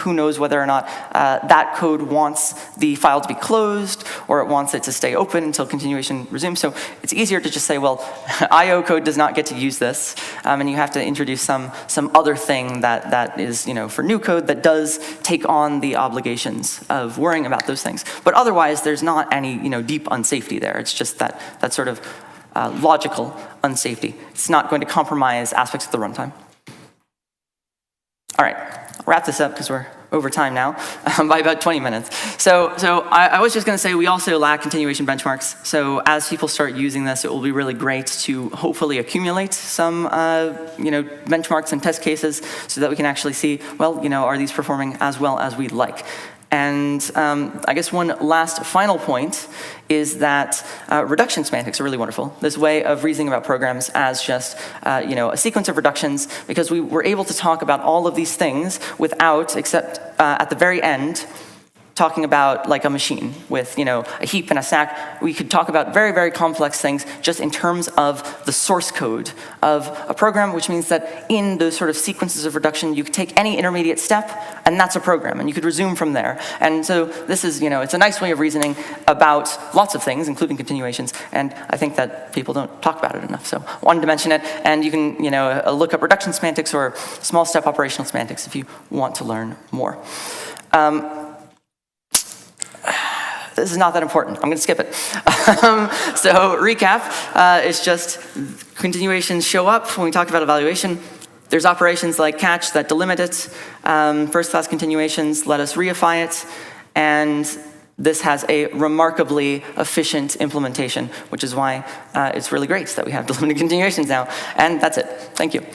who knows whether or not that code wants the file to be closed or it wants it to stay open until continuation resumes. So it's easier to just say, well, I/O code does not get to use this, and you have to introduce some other thing that is for new code that does take on the obligations of worrying about those things. But otherwise, there's not any deep unsafety there. It's just that sort of logical unsafety. It's not going to compromise aspects of the runtime. All right, I'll wrap this up because we're over time now by about 20 minutes. So I was just going to say we also lack continuation benchmarks. So as people start using this, it will be really great to hopefully accumulate some benchmarks and test cases so that we can actually see, well, are these performing as well as we'd like? And I guess one last final point is that reduction semantics are really wonderful. This way of reasoning about programs as just a sequence of reductions, because we were able to talk about all of these things without, except at the very end, talking about like a machine with a heap and a stack. We could talk about very, very complex things just in terms of the source code of a program, which means that in those sort of sequences of reduction, you could take any intermediate step, and that's a program, and you could resume from there. And so this is, it's a nice way of reasoning about lots of things, including continuations, and I think that people don't talk about it enough. So wanted to mention it, and you can, look up reduction semantics or small step operational semantics if you want to learn more. This is not that important. I'm going to skip it. So recap, it's just continuations show up when we talk about evaluation. There's operations like catch that delimit it. First-class continuations let us reify it. And this has a remarkably efficient implementation, which is why it's really great that we have delimited continuations now. And that's it. Thank you.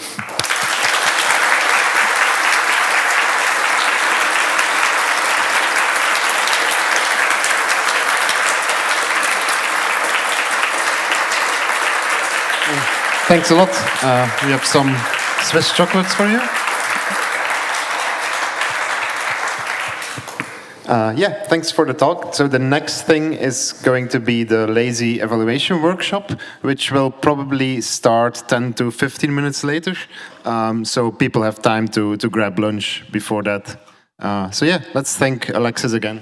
Thanks a lot. We have some Swiss chocolates for you. Yeah, thanks for the talk. So the next thing is going to be the lazy evaluation workshop, which will probably start 10 to 15 minutes later. So people have time to grab lunch before that. So yeah, let's thank Alexis again.